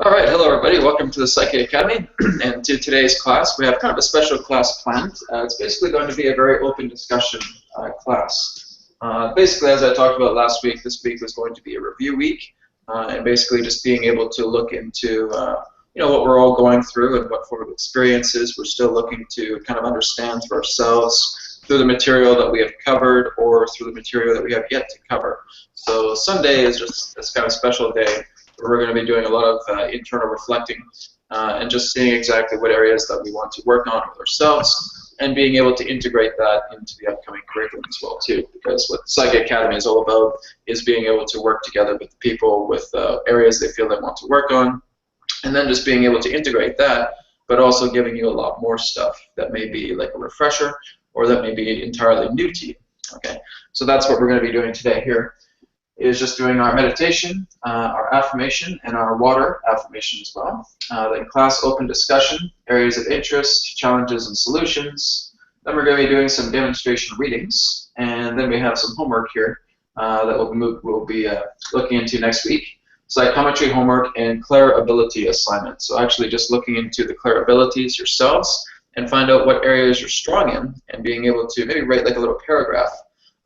All right, hello everybody. Welcome to the Psyche Academy. And to today's class, we have kind of a special class planned. It's basically going to be a very open discussion class. Basically, as I talked about last week, this week was going to be a review week, and basically just being able to look into what we're all going through and what form of experiences we're still looking to kind of understand for ourselves through the material that we have covered or through the material that we have yet to cover. So Sunday is just this kind of special day. We're going to be doing a lot of internal reflecting and just seeing exactly what areas that we want to work on with ourselves and being able to integrate that into the upcoming curriculum as well too, because what Psyche Academy is all about is being able to work together with people with areas they feel they want to work on, and then just being able to integrate that, but also giving you a lot more stuff that may be like a refresher or that may be entirely new to you. Okay, so that's what we're going to be doing today here. Is just doing our meditation, our affirmation, and our water affirmation as well. Then class open discussion, areas of interest, challenges and solutions. Then we're going to be doing some demonstration readings, and then we have some homework here that we'll be looking into next week. Psychometry homework and clairability assignment. So actually just looking into the clairabilities yourselves and find out what areas you're strong in and being able to maybe write like a little paragraph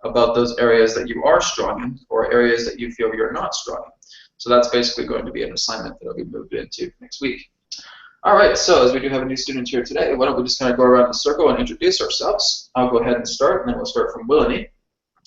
about those areas that you are strong in or areas that you feel you're not strong in. So that's basically going to be an assignment that will be moved into next week. All right, so as we do have a new student here today, why don't we just kind of go around the circle and introduce ourselves. I'll go ahead and start, and then we'll start from Willany,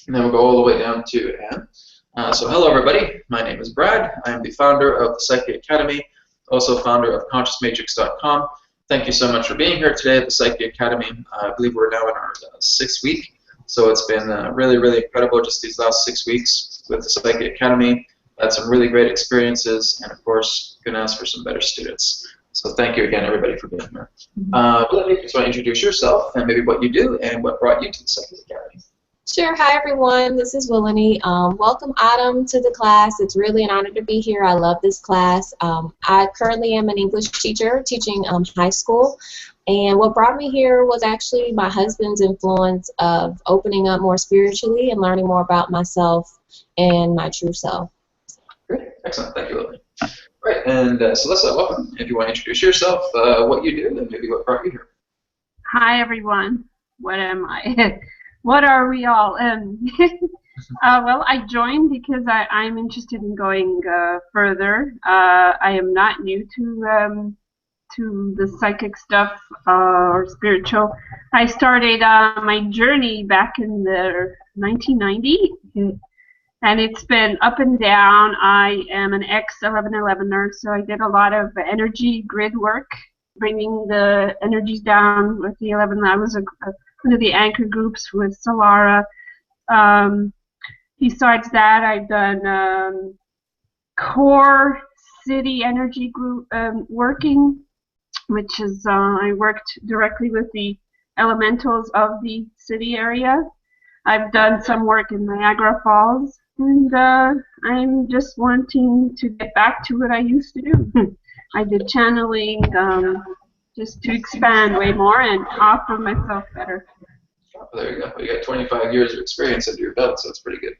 and then we'll go all the way down to Anne. So hello, everybody. My name is Brad. I am the founder of the Psyche Academy, also founder of ConsciousMatrix.com. Thank you so much for being here today at the Psyche Academy. I believe we're now in our 6th week. So it's been really, really incredible just these last 6 weeks with the Psyche Academy. Had some really great experiences, and of course, going to ask for some better students. So thank you again, everybody, for being here. Willany, just want to introduce yourself and maybe what you do and what brought you to the Psyche Academy. Sure. Hi, everyone. This is Willany. Welcome, Autumn, to the class. It's really an honor to be here. I love this class. I currently am an English teacher teaching high school. And what brought me here was actually my husband's influence of opening up more spiritually and learning more about myself and my true self. Great. Excellent. Thank you, Willany. Great. And Celissa, welcome. If you want to introduce yourself, what you do, and maybe what brought you here. Hi, everyone. What am I? What are we all? Well, I joined because I'm interested in going further. I am not new to the psychic stuff or spiritual. I started my journey back in the 1990, and it's been up and down. I am an ex-1111er, so I did a lot of energy grid work, bringing the energies down with the 11. I was one of the anchor groups with Solara. Besides that, I've done core city energy group working, which is I worked directly with the elementals of the city area. I've done some work in Niagara Falls, and I'm just wanting to get back to what I used to do. I did channeling just to expand way more and offer myself better. There you go. You got 25 years of experience under your belt, so it's pretty good.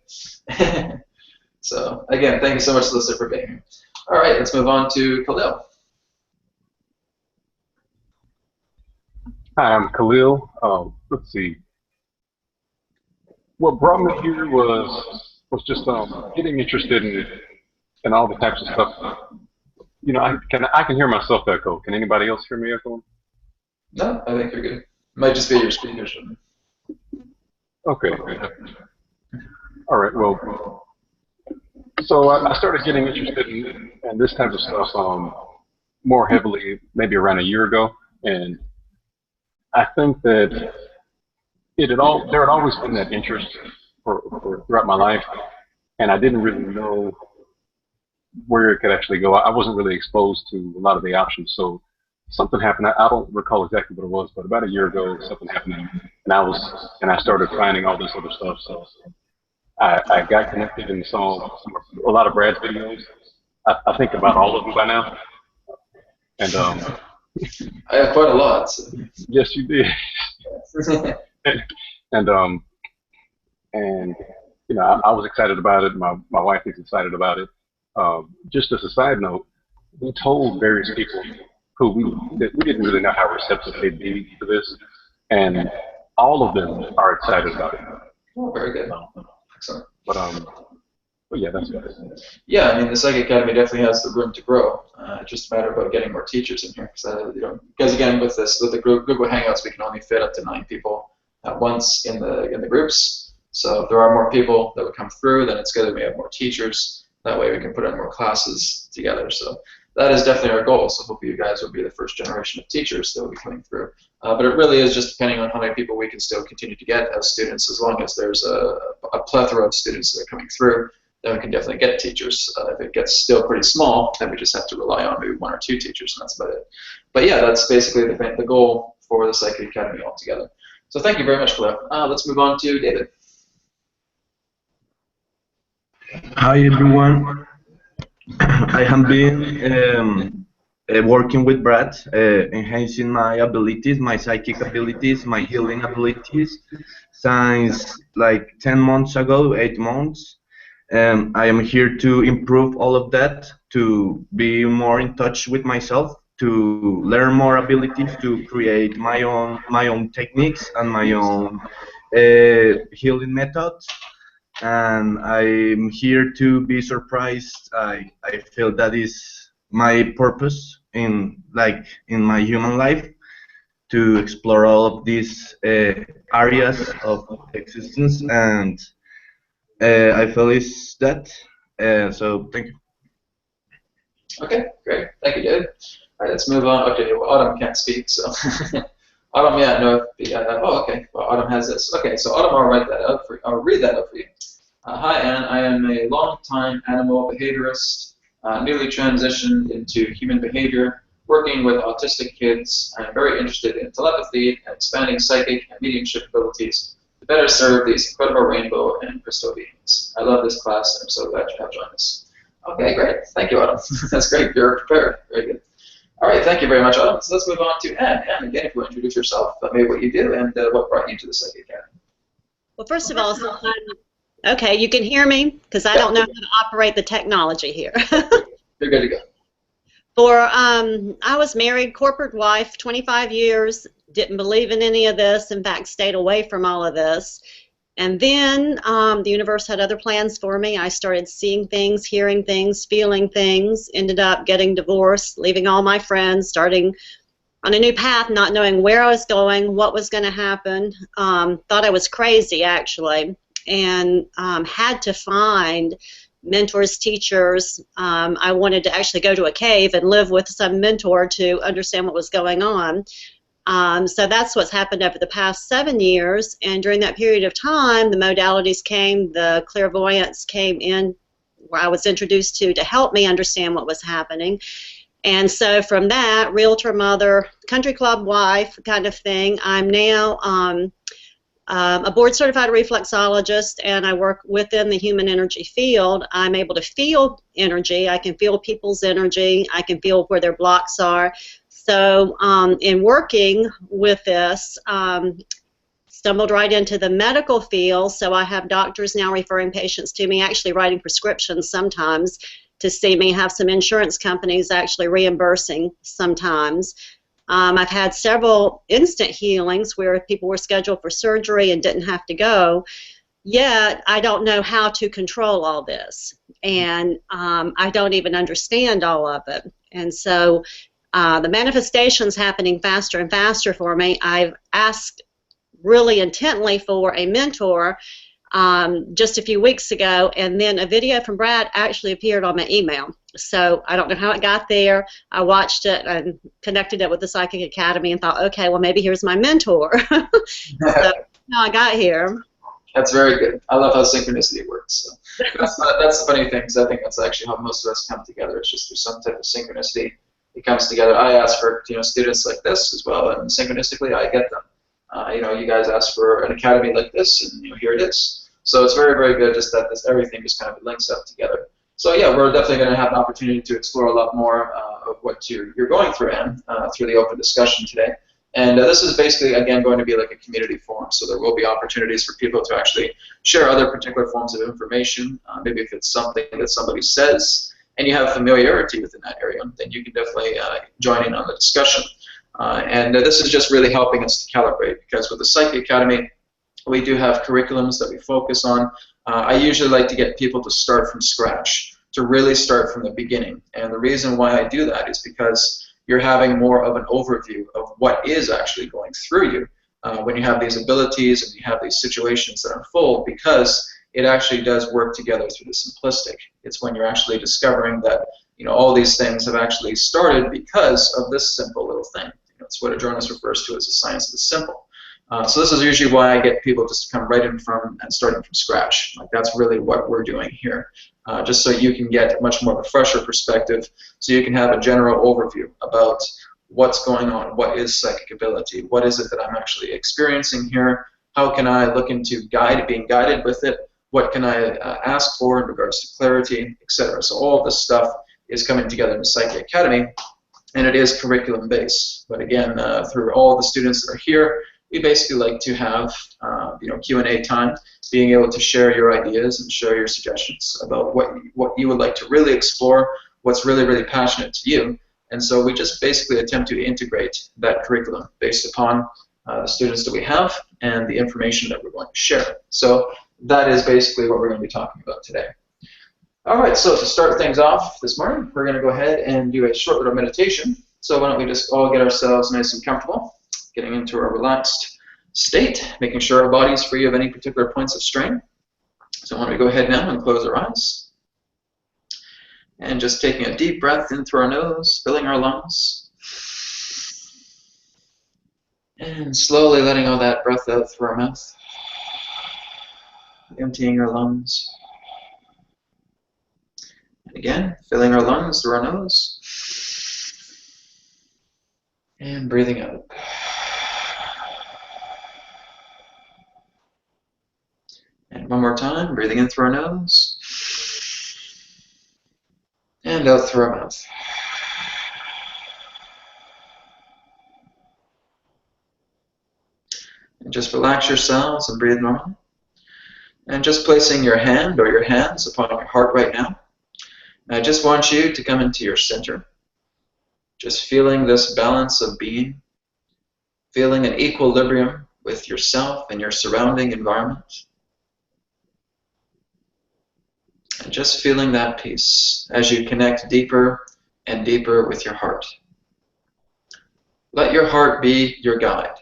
So, again, thank you so much, Alyssa, for being here. All right, let's move on to Khalil. Hi, I'm Khalil. Let's see. What brought me here was just getting interested in all the types of stuff. You know, I can hear myself echo. Can anybody else hear me echo? No, I think you're good. It might just be your speakers. Okay. All right. Well, so I started getting interested in this type of stuff more heavily maybe around a year ago, and I think that there had always been that interest for throughout my life, and I didn't really know where it could actually go. I wasn't really exposed to a lot of the options, so something happened. I don't recall exactly what it was, but about a year ago, something happened, and I started finding all this other stuff. So I got connected and saw a lot of Brad's videos. I think about all of them by now, and I have quite a lot. So. Yes, you did. and you know, I was excited about it. My wife is excited about it. Just as a side note, we told various people that we didn't really know how receptive they'd be to this, and all of them are excited about it. Oh, very good. Excellent. But yeah, that's it. Yeah, I mean, the Psychic Academy definitely has the room to grow. It's just a matter about getting more teachers in here. Because again, with the Google Hangouts, we can only fit up to 9 people at once in the groups. So if there are more people that would come through, then it's good that we have more teachers. That way we can put on more classes together. So that is definitely our goal. So hopefully you guys will be the first generation of teachers that will be coming through. But it really is just depending on how many people we can still continue to get as students. As long as there's a plethora of students that are coming through, then we can definitely get teachers. If it gets still pretty small, then we just have to rely on maybe 1 or 2 teachers, and that's about it. But yeah, that's basically the goal for the Psychic Academy altogether. So thank you very much for that. Let's move on to David. Hi everyone. I have been working with Brad, enhancing my abilities, my psychic abilities, my healing abilities, since like 10 months ago, 8 months. I am here to improve all of that, to be more in touch with myself, to learn more abilities, to create my own techniques and my own healing methods. And I'm here to be surprised. I feel that is my purpose in my human life, to explore all of these areas of existence, and I feel it's that. So thank you. Okay, great. Thank you, David. All right, let's move on. Okay, well, Autumn can't speak, so Autumn, yeah, no. Oh, okay. Well, Autumn has this. Okay, so Autumn, I'll read that out for you. Hi, Anne. I am a long-time animal behaviorist, newly transitioned into human behavior, working with autistic kids. I'm very interested in telepathy and expanding psychic and mediumship abilities to better serve these incredible rainbow and crystal beings. I love this class, and I'm so glad you have joined us. Okay, great. Thank you, Autumn. That's great. You're prepared. Very good. All right, thank you very much, Autumn. So let's move on to Anne. Anne, again, if you want to introduce yourself, maybe what you do, and what brought you to the Psychic Academy. Well, first of all, okay, you can hear me? Because I don't know how to operate the technology here. You're good to go. I was married, corporate wife, 25 years, didn't believe in any of this, in fact, stayed away from all of this. And then the universe had other plans for me. I started seeing things, hearing things, feeling things, ended up getting divorced, leaving all my friends, starting on a new path, not knowing where I was going, what was going to happen. Thought I was crazy, actually, and had to find mentors, teachers. I wanted to actually go to a cave and live with some mentor to understand what was going on. So that's what's happened over the past 7 years, and during that period of time, the modalities came, the clairvoyance came in, where I was introduced to help me understand what was happening. And so from that, realtor mother, country club wife kind of thing, I'm now a board-certified reflexologist, and I work within the human energy field. I'm able to feel energy. I can feel people's energy. I can feel where their blocks are. So in working with this, stumbled right into the medical field, so I have doctors now referring patients to me, actually writing prescriptions sometimes to see me, have some insurance companies actually reimbursing sometimes. I've had several instant healings where people were scheduled for surgery and didn't have to go, yet I don't know how to control all this, and I don't even understand all of it. And so the manifestation's happening faster and faster for me. I've asked really intently for a mentor just a few weeks ago, and then a video from Brad actually appeared on my email. So I don't know how it got there. I watched it and connected it with the Psychic Academy and thought, okay, well, maybe here's my mentor. So now I got here. That's very good. I love how synchronicity works. So that's the funny thing, because I think that's actually how most of us come together. It's just through some type of synchronicity. It comes together. I ask for students like this as well, and synchronistically I get them. You guys ask for an academy like this, and here it is. So it's very, very good just that everything just kind of links up together. So yeah, we're definitely going to have an opportunity to explore a lot more of what you're going through, Anne, through the open discussion today. And this is basically, again, going to be like a community forum, so there will be opportunities for people to actually share other particular forms of information, maybe if it's something that somebody says, and you have familiarity within that area, then you can definitely join in on the discussion. And this is just really helping us to calibrate, because with the Psychic Academy, we do have curriculums that we focus on. I usually like to get people to start from scratch, to really start from the beginning. And the reason why I do that is because you're having more of an overview of what is actually going through you when you have these abilities and you have these situations that unfold, because it actually does work together through the simplistic. It's when you're actually discovering that, you know, all these things have actually started because of this simple little thing. That's what Adronis refers to as the science of the simple. So this is usually why I get people just to come right in from and starting from scratch. Like, that's really what we're doing here, just so you can get much more of a fresher perspective, so you can have a general overview about what's going on, what is psychic ability, what is it that I'm actually experiencing here, how can I look into being guided with it, what can I ask for in regards to clarity, etc. So all of this stuff is coming together in the Psychic Academy, and it is curriculum based. But again, through all the students that are here, we basically like to have Q&A time, being able to share your ideas and share your suggestions about what you would like to really explore, what's really, really passionate to you. And so we just basically attempt to integrate that curriculum based upon the students that we have and the information that we're going to share. So that is basically what we're going to be talking about today. All right, so to start things off this morning, we're going to go ahead and do a short little meditation. So why don't we just all get ourselves nice and comfortable, getting into a relaxed state, making sure our body's free of any particular points of strain. So why don't we go ahead now and close our eyes. And just taking a deep breath in through our nose, filling our lungs. And slowly letting all that breath out through our mouth. Emptying our lungs. And again, filling our lungs through our nose. And breathing out. And one more time, breathing in through our nose. And out through our mouth. And just relax yourselves and breathe normally. And just placing your hand or your hands upon your heart right now. And I just want you to come into your center. Just feeling this balance of being. Feeling an equilibrium with yourself and your surrounding environment. And just feeling that peace as you connect deeper and deeper with your heart. Let your heart be your guide.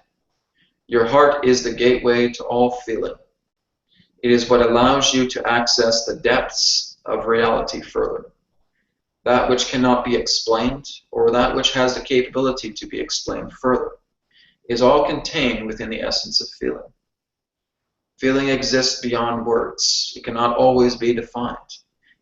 Your heart is the gateway to all feeling. It is what allows you to access the depths of reality further. That which cannot be explained, or that which has the capability to be explained further, is all contained within the essence of feeling. Feeling exists beyond words. It cannot always be defined.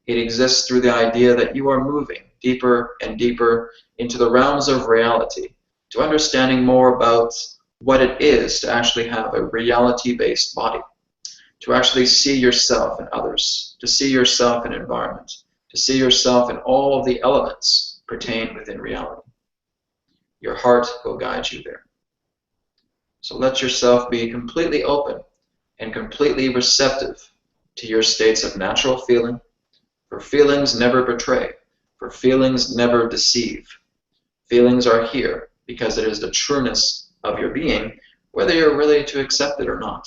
It exists through the idea that you are moving deeper and deeper into the realms of reality, to understanding more about what it is to actually have a reality-based body, to actually see yourself and others, to see yourself in environment, to see yourself in all of the elements pertained within reality. Your heart will guide you there. So let yourself be completely open and completely receptive to your states of natural feeling, for feelings never betray, for feelings never deceive. Feelings are here because it is the trueness of your being, whether you're ready to accept it or not.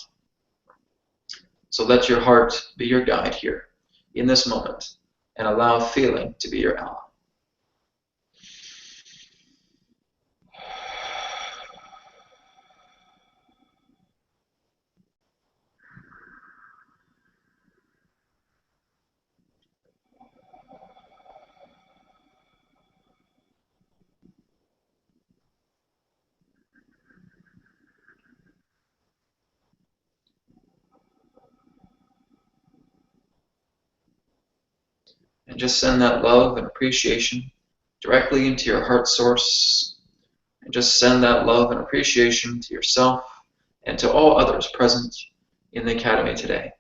So let your heart be your guide here, in this moment, and allow feeling to be your ally. And just send that love and appreciation directly into your heart source. And just send that love and appreciation to yourself and to all others present in the Academy today.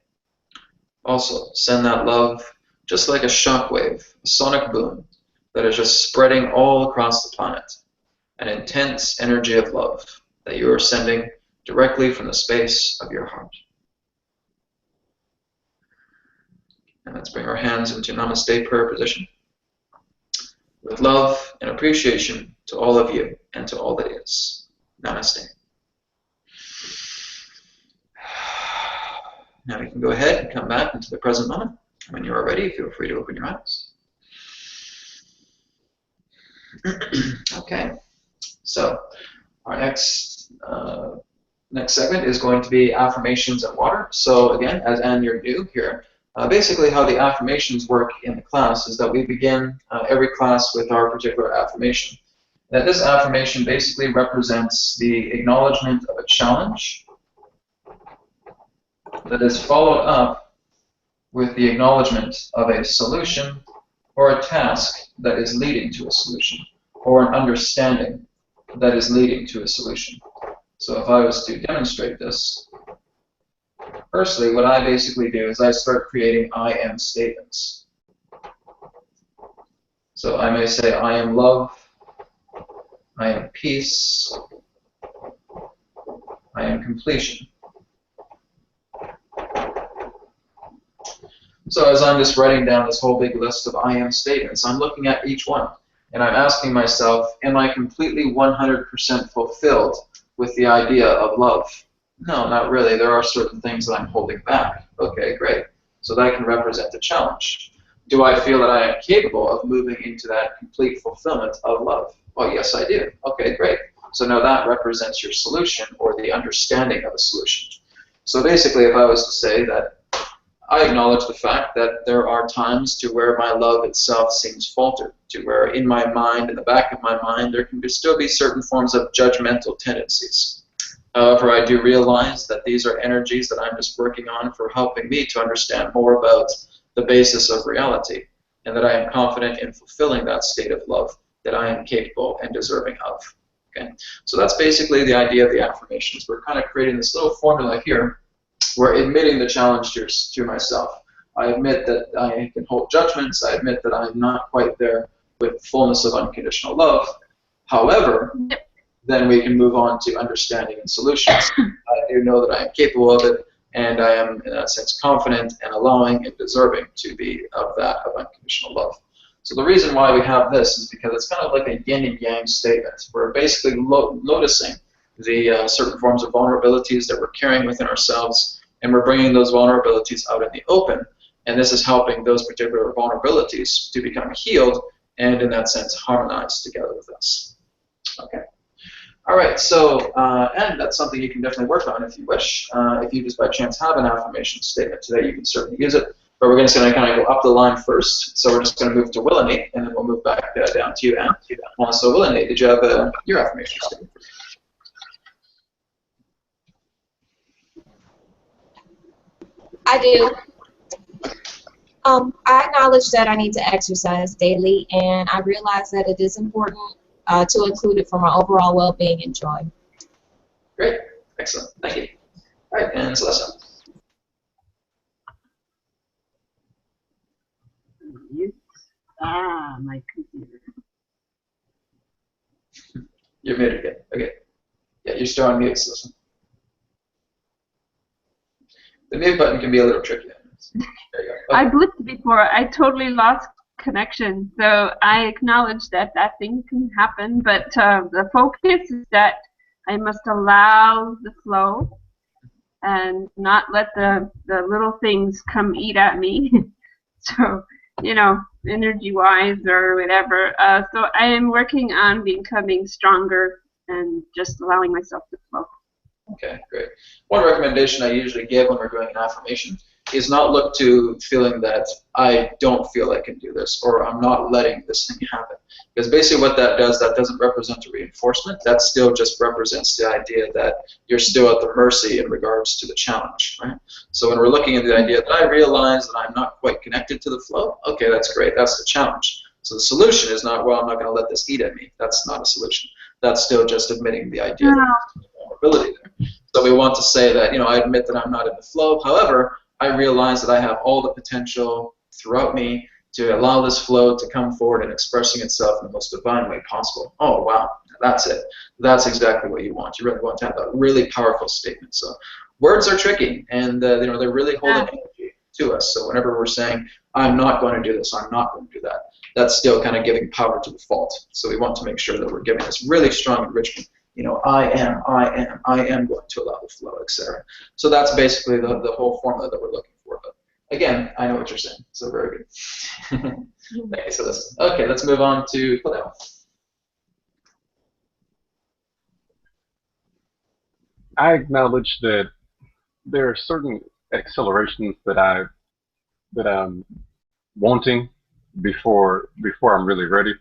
Also, send that love just like a shockwave, a sonic boom that is just spreading all across the planet. An intense energy of love that you are sending directly from the space of your heart. And let's bring our hands into Namaste prayer position. with love and appreciation to all of you and to all that is. Namaste. Now we can go ahead and come back into the present moment. When you are ready, feel free to open your eyes. Okay, so our next segment is going to be affirmations and water. So again, and you're new here, basically how the affirmations work in the class is that we begin every class with our particular affirmation. That this affirmation basically represents the acknowledgement of a challenge that is followed up with the acknowledgement of a solution or a task that is leading to a solution, or an understanding that is leading to a solution. So if I was to demonstrate this, firstly, what I basically do is I start creating I am statements. So I may say, I am love, I am peace, I am completion. So as I'm just writing down this whole big list of I am statements, I'm looking at each one, and I'm asking myself, am I completely 100% fulfilled with the idea of love? No, not really. There are certain things that I'm holding back. Okay, great. So that can represent a challenge. Do I feel that I am capable of moving into that complete fulfillment of love? Well, yes, I do. Okay, great. So now that represents your solution or the understanding of a solution. So basically, if I was to say that I acknowledge the fact that there are times to where my love itself seems faltered, to where in my mind, in the back of my mind, there can still be certain forms of judgmental tendencies. However, I do realize that these are energies that I'm just working on for helping me to understand more about the basis of reality, and that I am confident in fulfilling that state of love that I am capable and deserving of. Okay? So that's basically the idea of the affirmations. We're kind of creating this little formula here. We're admitting the challenge to myself. I admit that I can hold judgments. I admit that I'm not quite there with fullness of unconditional love. However, then we can move on to understanding and solutions. I do know that I am capable of it, and I am, in that sense, confident and allowing and deserving to be of that of unconditional love. So the reason why we have this is because it's kind of like a yin and yang statement. We're basically noticing the certain forms of vulnerabilities that we're carrying within ourselves, and we're bringing those vulnerabilities out in the open, and this is helping those particular vulnerabilities to become healed and, in that sense, harmonized together with us. Okay. All right, so, and that's something you can definitely work on if you wish. If you just by chance have an affirmation statement today, you can certainly use it, but we're just going to kind of go up the line first, so we're just going to move to Willany, and then we'll move back down to you, Anne. So Willany, did you have your affirmation statement? I do. I acknowledge that I need to exercise daily, and I realize that it is important to include it for my overall well-being and joy. Great. Excellent. Thank you. All right, and Celeste. My computer. You're muted again. Okay. Yeah, you're still on mute, Celeste. The mute button can be a little tricky. There you go. Okay. I blipped before. I totally lost connection, so I acknowledge that thing can happen, but the focus is that I must allow the flow and not let the little things come eat at me. So, you know, energy-wise or whatever. So I am working on becoming stronger and just allowing myself to flow. Okay, great. One recommendation I usually give when we're doing an affirmation is not look to feeling that I don't feel I can do this, or I'm not letting this thing happen. Because basically what that does, that doesn't represent a reinforcement. That still just represents the idea that you're still at the mercy in regards to the challenge, right? So when we're looking at the idea that I realize that I'm not quite connected to the flow, okay, that's great. That's the challenge. So the solution is not, well, I'm not going to let this eat at me. That's not a solution. That's still just admitting the idea that there's vulnerability there. So we want to say that, you know, I admit that I'm not in the flow. However, I realize that I have all the potential throughout me to allow this flow to come forward and expressing itself in the most divine way possible. Oh, wow, that's it. That's exactly what you want. You really want to have a really powerful statement. So words are tricky, and you know, they're really holding energy to us. So whenever we're saying, I'm not going to do this, I'm not going to do that, that's still kind of giving power to the fault. So we want to make sure that we're giving this really strong enrichment. You know, I am going to allow the flow, etc. So that's basically the whole formula that we're looking for. But again, I know what you're saying, so very good. Thank you for this. Okay, let's move on to Claudio. I acknowledge that there are certain accelerations that I'm wanting before I'm really ready.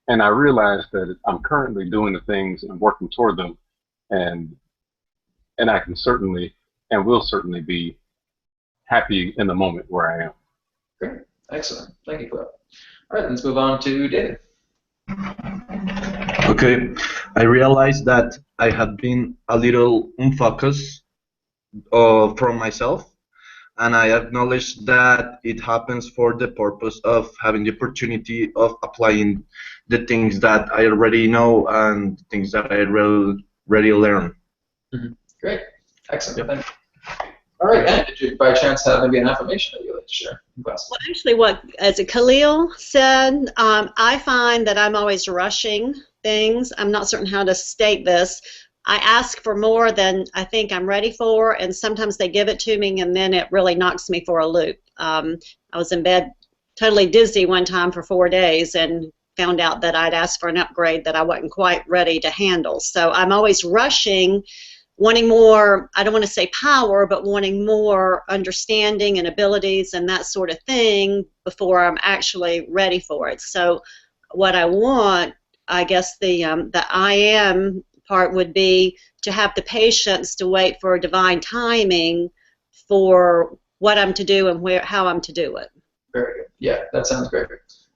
And I realize that I'm currently doing the things and working toward them, and I can certainly and will certainly be happy in the moment where I am. Great, excellent. Thank you, Claudio. All right, let's move on to David. Okay, I realized that I had been a little unfocused from myself, and I acknowledge that it happens for the purpose of having the opportunity of applying the things that I already know and things that I already learned. Mm-hmm. Great, excellent. Thank you. All right, and did you by chance have maybe an affirmation that you'd like to share in class? Well, actually, as Khalil said, I find that I'm always rushing things. I'm not certain how to state this. I ask for more than I think I'm ready for, and sometimes they give it to me, and then it really knocks me for a loop. I was in bed totally dizzy one time for 4 days and found out that I'd asked for an upgrade that I wasn't quite ready to handle. So I'm always rushing, wanting more, I don't want to say power, but wanting more understanding and abilities and that sort of thing before I'm actually ready for it. So what I want, I guess the I am part would be to have the patience to wait for divine timing for what I'm to do and how I'm to do it. Very good. Yeah, that sounds great.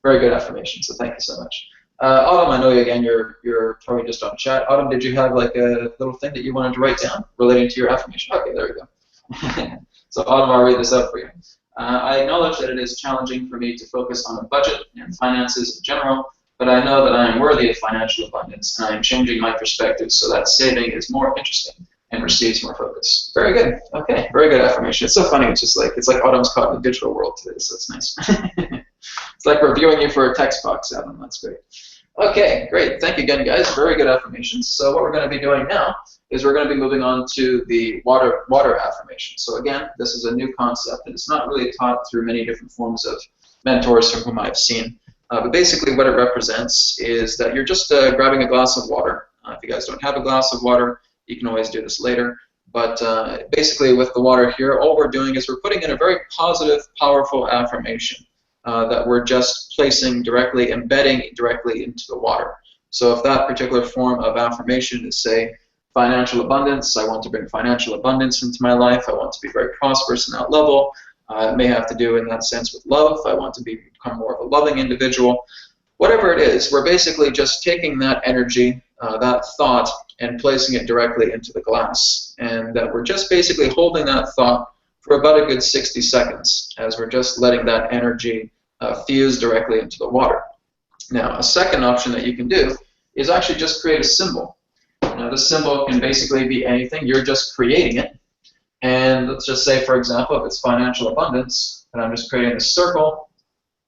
Very good affirmation, so thank you so much. Autumn, I know you again, you're probably just on chat. Autumn, did you have like a little thing that you wanted to write down relating to your affirmation? Okay, there we go. So Autumn, I'll read this out for you. I acknowledge that it is challenging for me to focus on a budget and finances in general, but I know that I am worthy of financial abundance, and I am changing my perspective so that saving is more interesting and receives more focus. Very good. Okay, very good affirmation. It's so funny. It's like Autumn's caught in the digital world today, so it's nice. It's like reviewing you for a text box, Adam. That's great. Okay, great. Thank you again, guys. Very good affirmations. So what we're going to be doing now is we're going to be moving on to the water affirmation. So again, this is a new concept, and it's not really taught through many different forms of mentors from whom I've seen. But basically what it represents is that you're just grabbing a glass of water. If you guys don't have a glass of water, you can always do this later. But basically with the water here, all we're doing is we're putting in a very positive, powerful affirmation that we're just embedding directly into the water. So if that particular form of affirmation is, say, financial abundance, I want to bring financial abundance into my life, I want to be very prosperous in that level. It may have to do in that sense with love. I want to become more of a loving individual. Whatever it is, we're basically just taking that energy, that thought, and placing it directly into the glass. And we're just basically holding that thought for about a good 60 seconds as we're just letting that energy fuse directly into the water. Now, a second option that you can do is actually just create a symbol. Now, the symbol can basically be anything. You're just creating it. And let's just say, for example, if it's financial abundance, and I'm just creating a circle,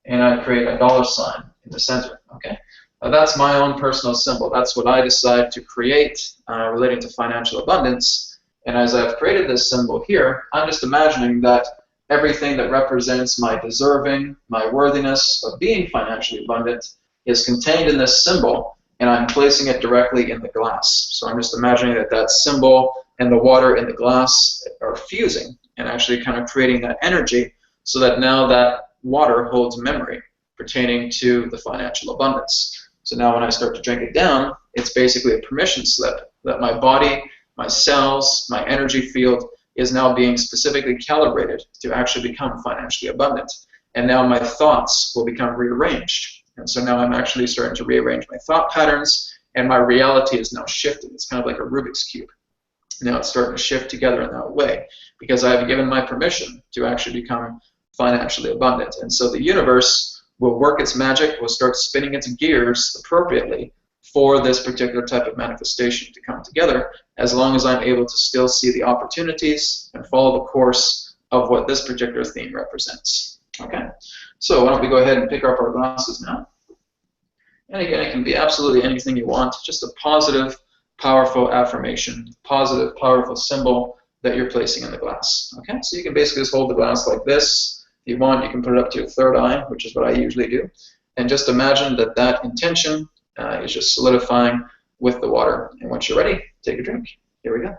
and I create a $sign in the center. Okay, that's my own personal symbol. That's what I decide to create relating to financial abundance. And as I've created this symbol here, I'm just imagining that everything that represents my deserving, my worthiness of being financially abundant is contained in this symbol, and I'm placing it directly in the glass. So I'm just imagining that that symbol and the water in the glass are fusing and actually kind of creating that energy so that now that water holds memory pertaining to the financial abundance. So now when I start to drink it down, it's basically a permission slip that my body, my cells, my energy field is now being specifically calibrated to actually become financially abundant. And now my thoughts will become rearranged. And so now I'm actually starting to rearrange my thought patterns, and my reality is now shifted. It's kind of like a Rubik's Cube. Now it's starting to shift together in that way because I have given my permission to actually become financially abundant. And so the universe will work its magic, will start spinning its gears appropriately for this particular type of manifestation to come together, as long as I'm able to still see the opportunities and follow the course of what this particular theme represents. Okay, So why don't we go ahead and pick up our glasses now. And again, it can be absolutely anything you want, just a positive, powerful affirmation, positive, powerful symbol that you're placing in the glass. Okay, so you can basically just hold the glass like this. If you want, you can put it up to your third eye, which is what I usually do. And just imagine that that intention is just solidifying with the water. And once you're ready, take a drink. Here we go.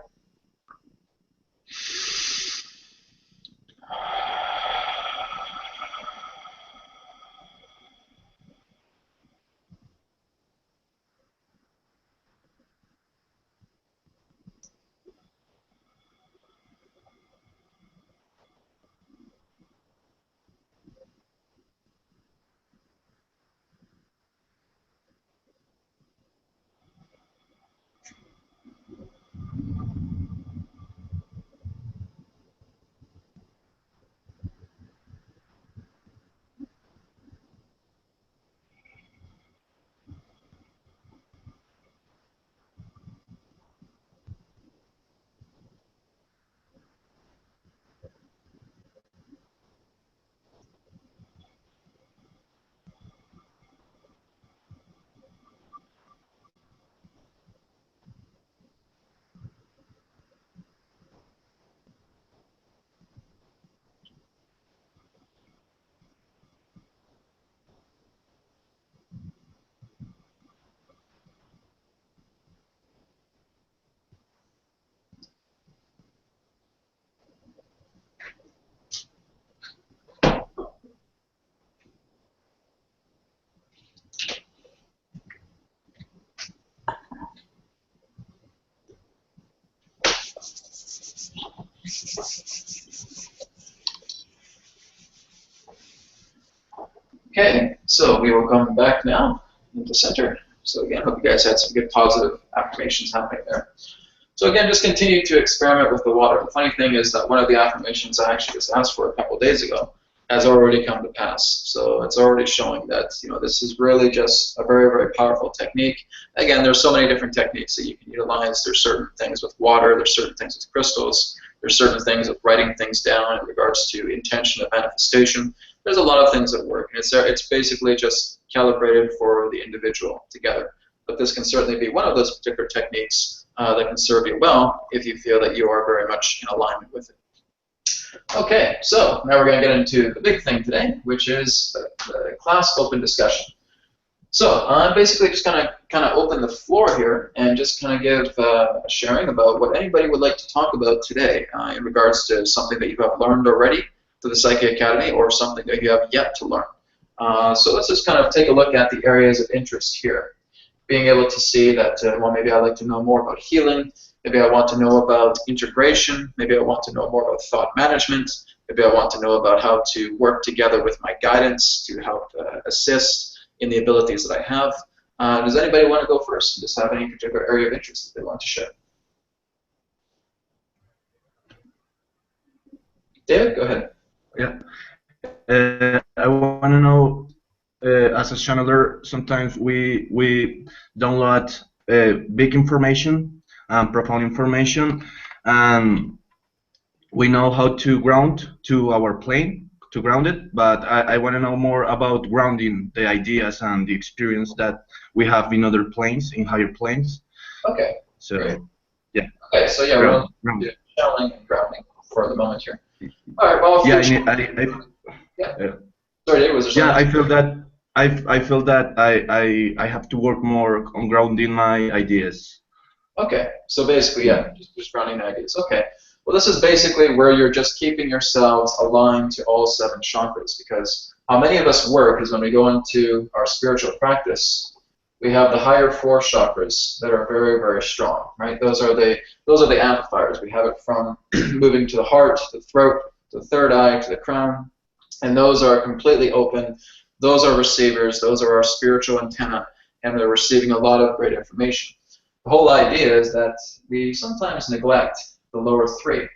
Okay, so we will come back now into center. So again, hope you guys had some good positive affirmations happening there. So again, just continue to experiment with the water. The funny thing is that one of the affirmations I actually just asked for a couple days ago has already come to pass. So it's already showing that, you know, this is really just a very, very powerful technique. Again, there's so many different techniques that you can utilize. There's certain things with water, there's certain things with crystals, there's certain things with writing things down in regards to intention of manifestation. There's a lot of things that work. It's basically just calibrated for the individual together. But this can certainly be one of those particular techniques that can serve you well if you feel that you are very much in alignment with it. Okay, so now we're going to get into the big thing today, which is the class open discussion. So I'm basically just going to kind of open the floor here and just kind of give a sharing about what anybody would like to talk about today in regards to something that you have learned already through the Psyche Academy or something that you have yet to learn. So let's just kind of take a look at the areas of interest here. Being able to see that, well, maybe I'd like to know more about healing. Maybe I want to know about integration. Maybe I want to know more about thought management. Maybe I want to know about how to work together with my guidance to help assist in the abilities that I have. Does anybody want to go first and just have any particular area of interest that they want to share? David, go ahead. Yeah. I want to know, as a channeler, sometimes we download big information, profound information, and we know how to ground to our plane, to ground it, but I want to know more about grounding the ideas and the experience that we have in other planes, in higher planes. Okay. So, great. Yeah. Okay, so yeah, we'll do channeling and grounding for the moment here. All right, well, yeah, sorry, David, was there something? Yeah, I feel that I have to work more on grounding my ideas. Okay, so basically, yeah, just grounding ideas. Okay, well, this is basically where you're just keeping yourselves aligned to all 7 chakras, because how many of us work is when we go into our spiritual practice, we have the higher 4 chakras that are very, very strong, right? Those are the amplifiers. We have it from moving to the heart, to the throat, to the third eye, to the crown, and those are completely open. Those are receivers. Those are our spiritual antenna, and they're receiving a lot of great information. The whole idea is that we sometimes neglect the lower 3.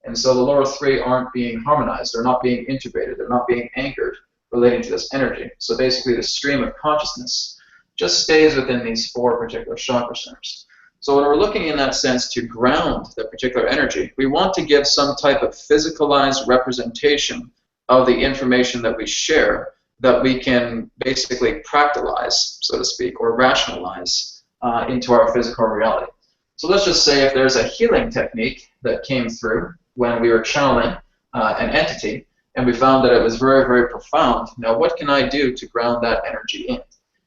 And so the lower 3 aren't being harmonized. They're not being integrated. They're not being anchored relating to this energy. So basically the stream of consciousness just stays within these 4 particular chakra centers. So when we're looking in that sense to ground that particular energy, we want to give some type of physicalized representation of the information that we share that we can basically practicalize, so to speak, or rationalize into our physical reality. So let's just say if there's a healing technique that came through when we were channeling an entity, and we found that it was very, very profound. Now, what can I do to ground that energy in?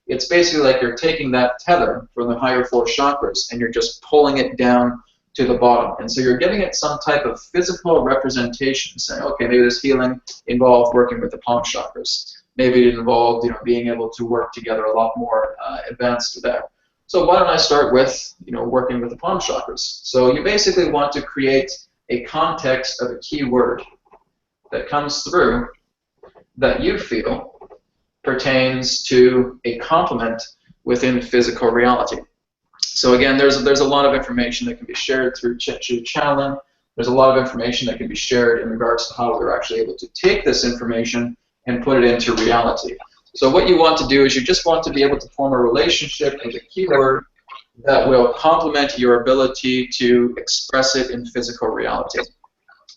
It's basically like you're taking that tether from the higher 4 chakras and you're just pulling it down to the bottom. And so you're giving it some type of physical representation, saying, okay, maybe this healing involved working with the palm chakras. Maybe it involved, being able to work together a lot more advanced there. So why don't I start with, working with the palm chakras? So you basically want to create a context of a key word that comes through that you feel pertains to a complement within physical reality. So again, there's a lot of information that can be shared through channeling. There's a lot of information that can be shared in regards to how we're actually able to take this information and put it into reality. So what you want to do is you just want to be able to form a relationship with a keyword that will complement your ability to express it in physical reality.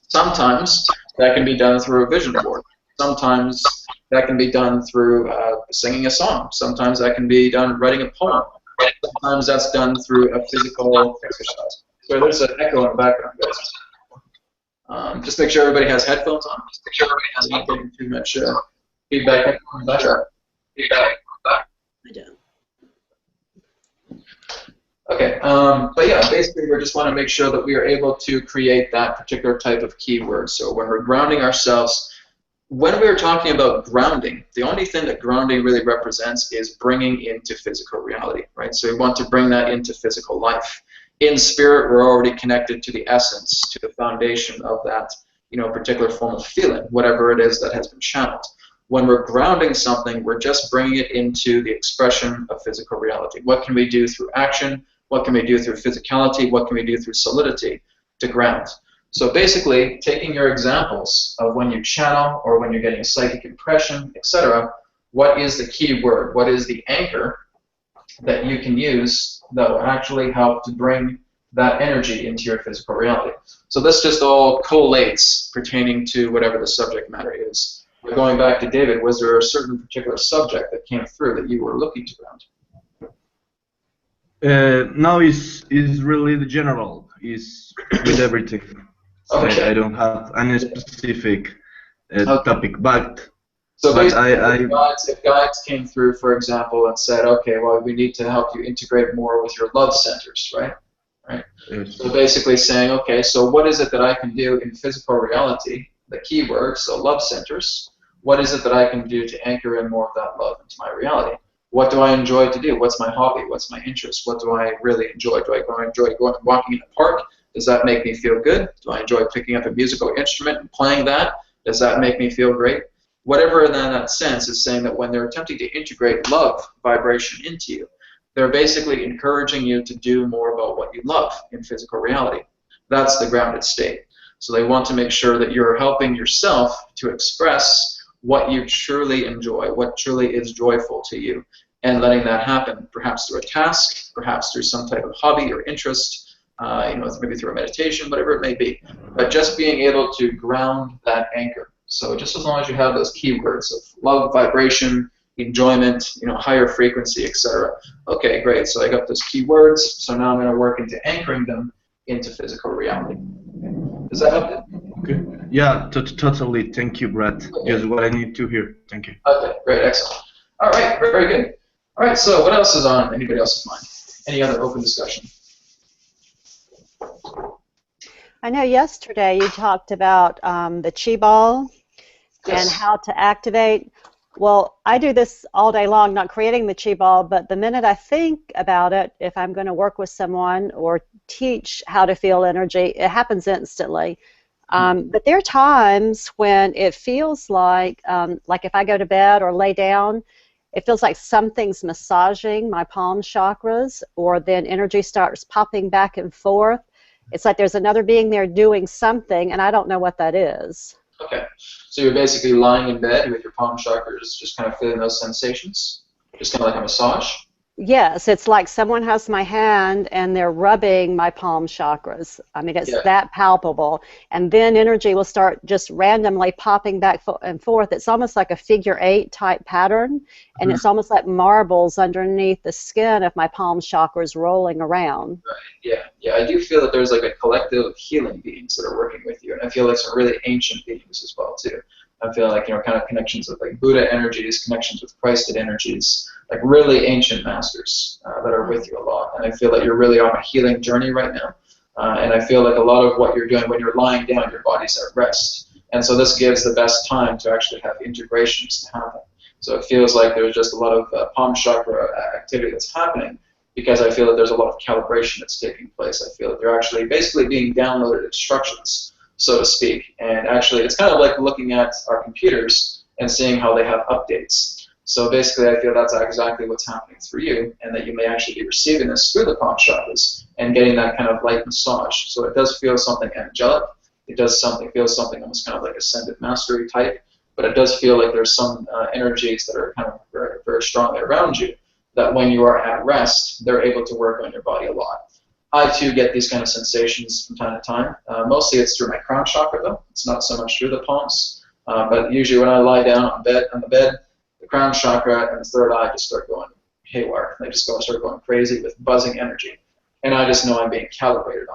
Sometimes that can be done through a vision board. Sometimes that can be done through singing a song. Sometimes that can be done writing a poem. Sometimes that's done through a physical exercise. So there's an echo in the background, guys. Just make sure everybody has headphones on. Just make sure everybody has not getting too much feedback. I don't. Okay, but yeah, basically we just want to make sure that we are able to create that particular type of keyword. So when we're grounding ourselves, when we're talking about grounding, the only thing that grounding really represents is bringing into physical reality, right? So we want to bring that into physical life. In spirit, we're already connected to the essence, to the foundation of that, particular form of feeling, whatever it is that has been channeled. When we're grounding something, we're just bringing it into the expression of physical reality. What can we do through action? What can we do through physicality? What can we do through solidity to ground? So basically, taking your examples of when you channel or when you're getting a psychic impression, etc., what is the key word? What is the anchor that you can use that will actually help to bring that energy into your physical reality? So this just all collates pertaining to whatever the subject matter is. But going back to David, was there a certain particular subject that came through that you were looking to ground? No, it's really the general. It's with everything. Okay. I don't have any specific topic, but so but basically, if guides came through, for example, and said, okay, well, we need to help you integrate more with your love centers, right? So basically saying, okay, so what is it that I can do in physical reality, the keyword, so love centers, what is it that I can do to anchor in more of that love into my reality? What do I enjoy to do? What's my hobby? What's my interest? What do I really enjoy? Do I enjoy going and walking in the park? Does that make me feel good? Do I enjoy picking up a musical instrument and playing that? Does that make me feel great? Whatever in that sense is saying that when they're attempting to integrate love vibration into you, they're basically encouraging you to do more about what you love in physical reality. That's the grounded state. So they want to make sure that you're helping yourself to express what you truly enjoy, what truly is joyful to you, and letting that happen, perhaps through a task, perhaps through some type of hobby or interest, maybe through a meditation, whatever it may be. But just being able to ground that anchor. So just as long as you have those keywords of love, vibration, enjoyment, higher frequency, etc. Okay, great. So I got those keywords. So now I'm going to work into anchoring them into physical reality. Does that help you? Okay. Yeah, totally. Thank you, Brad. Just what I need to hear. Thank you. Okay, great, excellent. All right, very good. All right, so what else is on anybody else's mind? Any other open discussion? I know yesterday you talked about the chi ball and how to activate. Well, I do this all day long, not creating the chi ball, but the minute I think about it, if I'm going to work with someone or teach how to feel energy, it happens instantly. But there are times when it feels like if I go to bed or lay down, it feels like something's massaging my palm chakras, or then energy starts popping back and forth. It's like there's another being there doing something, and I don't know what that is. Okay, so you're basically lying in bed with your palm chakras, just kind of feeling those sensations, just kind of like a massage? Yes, it's like someone has my hand and they're rubbing my palm chakras. I mean, it's that palpable. And then energy will start just randomly popping back and forth. It's almost like a figure-8 type pattern, and it's almost like marbles underneath the skin of my palm chakras rolling around. Right. Yeah. I do feel that there's like a collective of healing beings that are working with you, and I feel like some really ancient beings as well too. I feel like, kind of connections with like Buddha energies, connections with Christed energies, like really ancient masters that are with you a lot. And I feel that you're really on a healing journey right now. And I feel like a lot of what you're doing when you're lying down, your body's at rest. And so this gives the best time to actually have integrations to happen. So it feels like there's just a lot of palm chakra activity that's happening, because I feel that there's a lot of calibration that's taking place. I feel that they're actually basically being downloaded instructions, so to speak. And actually, it's kind of like looking at our computers and seeing how they have updates. So basically, I feel that's exactly what's happening through you, and that you may actually be receiving this through the palm chakras and getting that kind of light massage. So it does feel something angelic. It does feel something almost kind of like ascended mastery type, but it does feel like there's some energies that are kind of very, very strongly around you, that when you are at rest, they're able to work on your body a lot. I too get these kind of sensations from time to time. Mostly it's through my crown chakra though. It's not so much through the palms. But usually when I lie down on the bed, the crown chakra and the third eye just start going haywire. They just start going crazy with buzzing energy. And I just know I'm being calibrated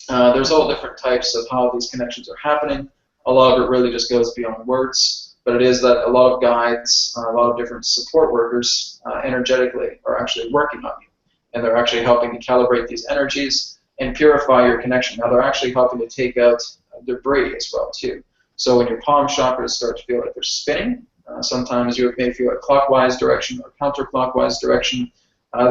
on. There's all different types of how these connections are happening. A lot of it really just goes beyond words. But it is that a lot of guides, a lot of different support workers energetically are actually working on you. And they're actually helping to calibrate these energies and purify your connection. Now they're actually helping to take out debris as well too. So when your palm chakras start to feel like they're spinning, sometimes you may feel a clockwise direction or counterclockwise direction.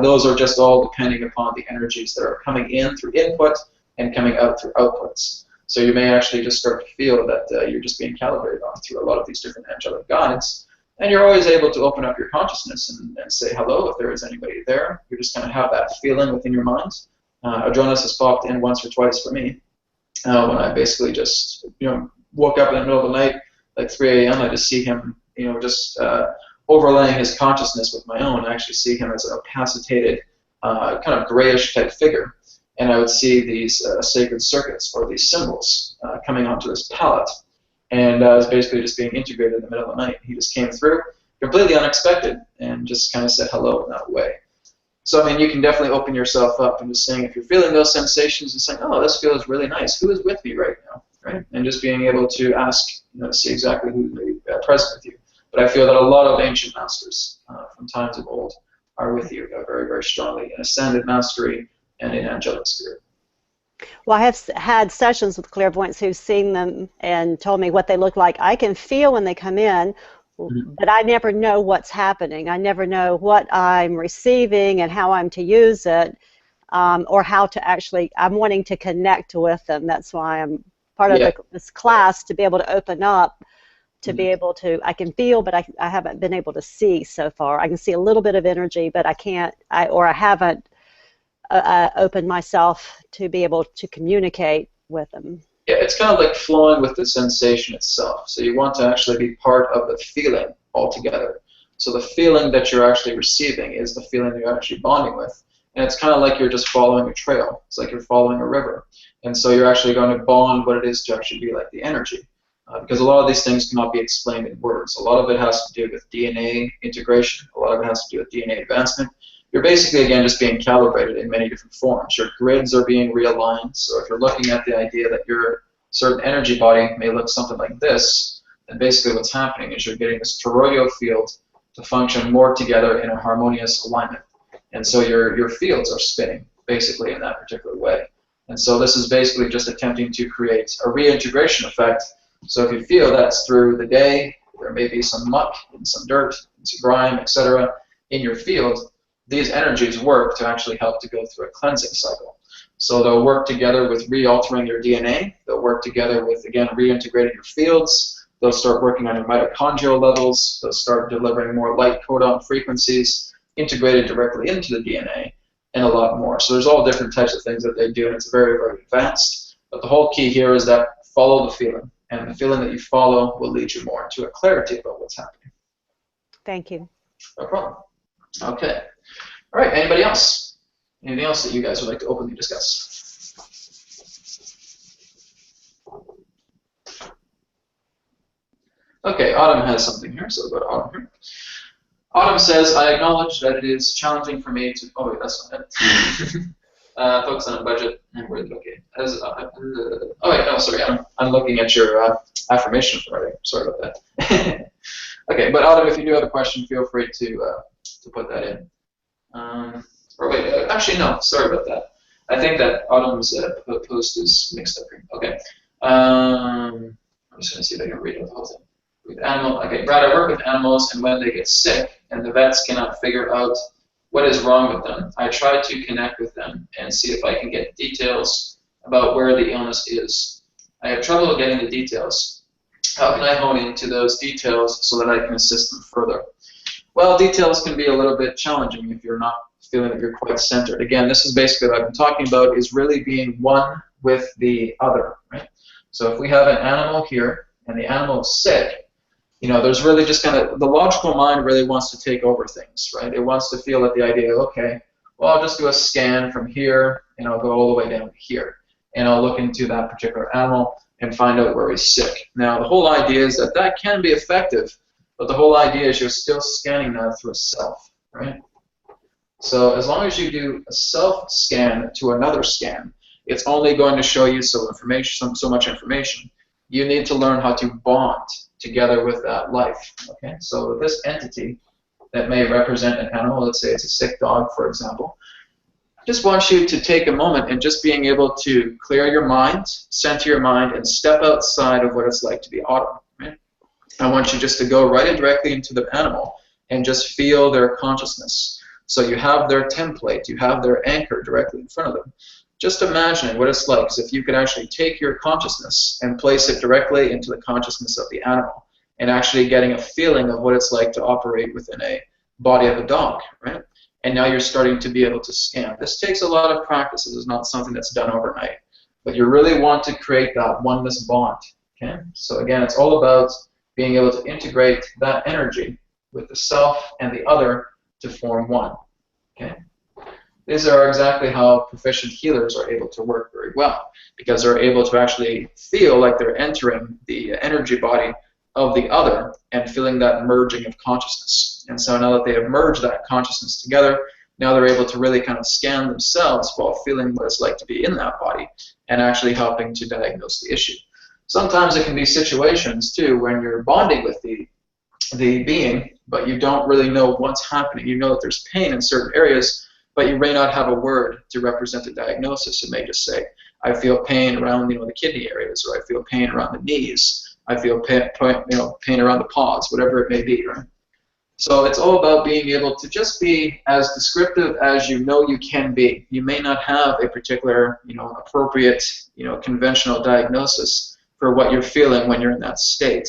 Those are just all depending upon the energies that are coming in through input and coming out through outputs. So you may actually just start to feel that you're just being calibrated on through a lot of these different angelic guides. And you're always able to open up your consciousness and say hello if there is anybody there. You just kind of have that feeling within your mind. Adronis has popped in once or twice for me when I basically just woke up in the middle of the night, like 3 a.m. I just see him, just overlaying his consciousness with my own. I actually see him as a capacitated, kind of grayish type figure. And I would see these sacred circuits or these symbols coming onto this palette. And I was basically just being integrated in the middle of the night. He just came through, completely unexpected, and just kind of said hello in that way. So, I mean, you can definitely open yourself up and just saying, if you're feeling those sensations and saying, oh, this feels really nice, who is with me right now, right? And just being able to ask, see exactly who is present with you. But I feel that a lot of ancient masters from times of old are with you very, very strongly in ascended mastery and in angelic spirit. Well, I have had sessions with clairvoyants who've seen them and told me what they look like. I can feel when they come in, but I never know what's happening. I never know what I'm receiving and how I'm to use it, or how to actually, I'm wanting to connect with them. That's why I'm part of this class, to be able to open up, to be able to, I can feel, but I haven't been able to see so far. I can see a little bit of energy, but I haven't opened myself to be able to communicate with them. Yeah, it's kind of like flowing with the sensation itself. So you want to actually be part of the feeling altogether. So the feeling that you're actually receiving is the feeling that you're actually bonding with. And it's kind of like you're just following a trail. It's like you're following a river. And so you're actually going to bond what it is to actually be like the energy. Because a lot of these things cannot be explained in words. A lot of it has to do with DNA integration. A lot of it has to do with DNA advancement. You're basically, again, just being calibrated in many different forms. Your grids are being realigned. So if you're looking at the idea that your certain energy body may look something like this, then basically what's happening is you're getting this toroidal field to function more together in a harmonious alignment. And so your fields are spinning, basically, in that particular way. And so this is basically just attempting to create a reintegration effect. So if you feel that's through the day, there may be some muck and some dirt and some grime, etc. in your field, these energies work to actually help to go through a cleansing cycle. So they'll work together with re-altering your DNA. They'll work together with, again, reintegrating your fields. They'll start working on your mitochondrial levels. They'll start delivering more light codon frequencies integrated directly into the DNA, and a lot more. So there's all different types of things that they do, and it's very, very advanced. But the whole key here is that follow the feeling. And the feeling that you follow will lead you more into a clarity about what's happening. Thank you. No problem. Okay. All right, anybody else? Anything else that you guys would like to openly discuss? Okay, Autumn has something here, so we'll go to Autumn here. Autumn says, I acknowledge that it is challenging for me to, oh wait, that's not it. Focus on a budget and where to locate. Oh wait, no, sorry, I'm looking at your affirmation already. Sorry about that. Okay, but Autumn, if you do have a question, feel free to put that in. Or wait, actually no, sorry about that. I think that Autumn's post is mixed up here. Okay. I'm just going to see if I can read the whole thing. With animal, okay, Brad, I work with animals, and when they get sick and the vets cannot figure out what is wrong with them, I try to connect with them and see if I can get details about where the illness is. I have trouble getting the details. How can I hone into those details so that I can assist them further? Well, details can be a little bit challenging if you're not feeling that you're quite centered. Again, this is basically what I've been talking about, is really being one with the other, right? So if we have an animal here and the animal is sick, you know, there's really just kind of, the logical mind really wants to take over things, right? It wants to feel that the idea, okay, well, I'll just do a scan from here, and I'll go all the way down to here, and I'll look into that particular animal and find out where he's sick. Now, the whole idea is that that can be effective, but the whole idea is you're still scanning that through a self, right? So as long as you do a self scan to another scan, it's only going to show you so much information. You need to learn how to bond together with that life. Okay, so this entity that may represent an animal, let's say it's a sick dog, for example, I just want you to take a moment and just being able to clear your mind, center your mind, and step outside of what it's like to be Autumn. Right? I want you just to go right and directly into the animal and just feel their consciousness. So you have their template, you have their anchor directly in front of them. Just imagining what it's like as if you could actually take your consciousness and place it directly into the consciousness of the animal, and actually getting a feeling of what it's like to operate within a body of a dog, right? And now you're starting to be able to scan. This takes a lot of practice. This is not something that's done overnight, but you really want to create that oneness bond, okay? So again, it's all about being able to integrate that energy with the self and the other to form one, okay? These are exactly how proficient healers are able to work very well, because they're able to actually feel like they're entering the energy body of the other and feeling that merging of consciousness. And so now that they have merged that consciousness together, now they're able to really kind of scan themselves while feeling what it's like to be in that body and actually helping to diagnose the issue. Sometimes it can be situations, too, when you're bonding with the being, but you don't really know what's happening. You know that there's pain in certain areas, but you may not have a word to represent the diagnosis. It may just say, I feel pain around, the kidney areas, or I feel pain around the knees, I feel pain around the paws, whatever it may be, right? So it's all about being able to just be as descriptive as you know you can be. You may not have a particular, appropriate, conventional diagnosis for what you're feeling when you're in that state.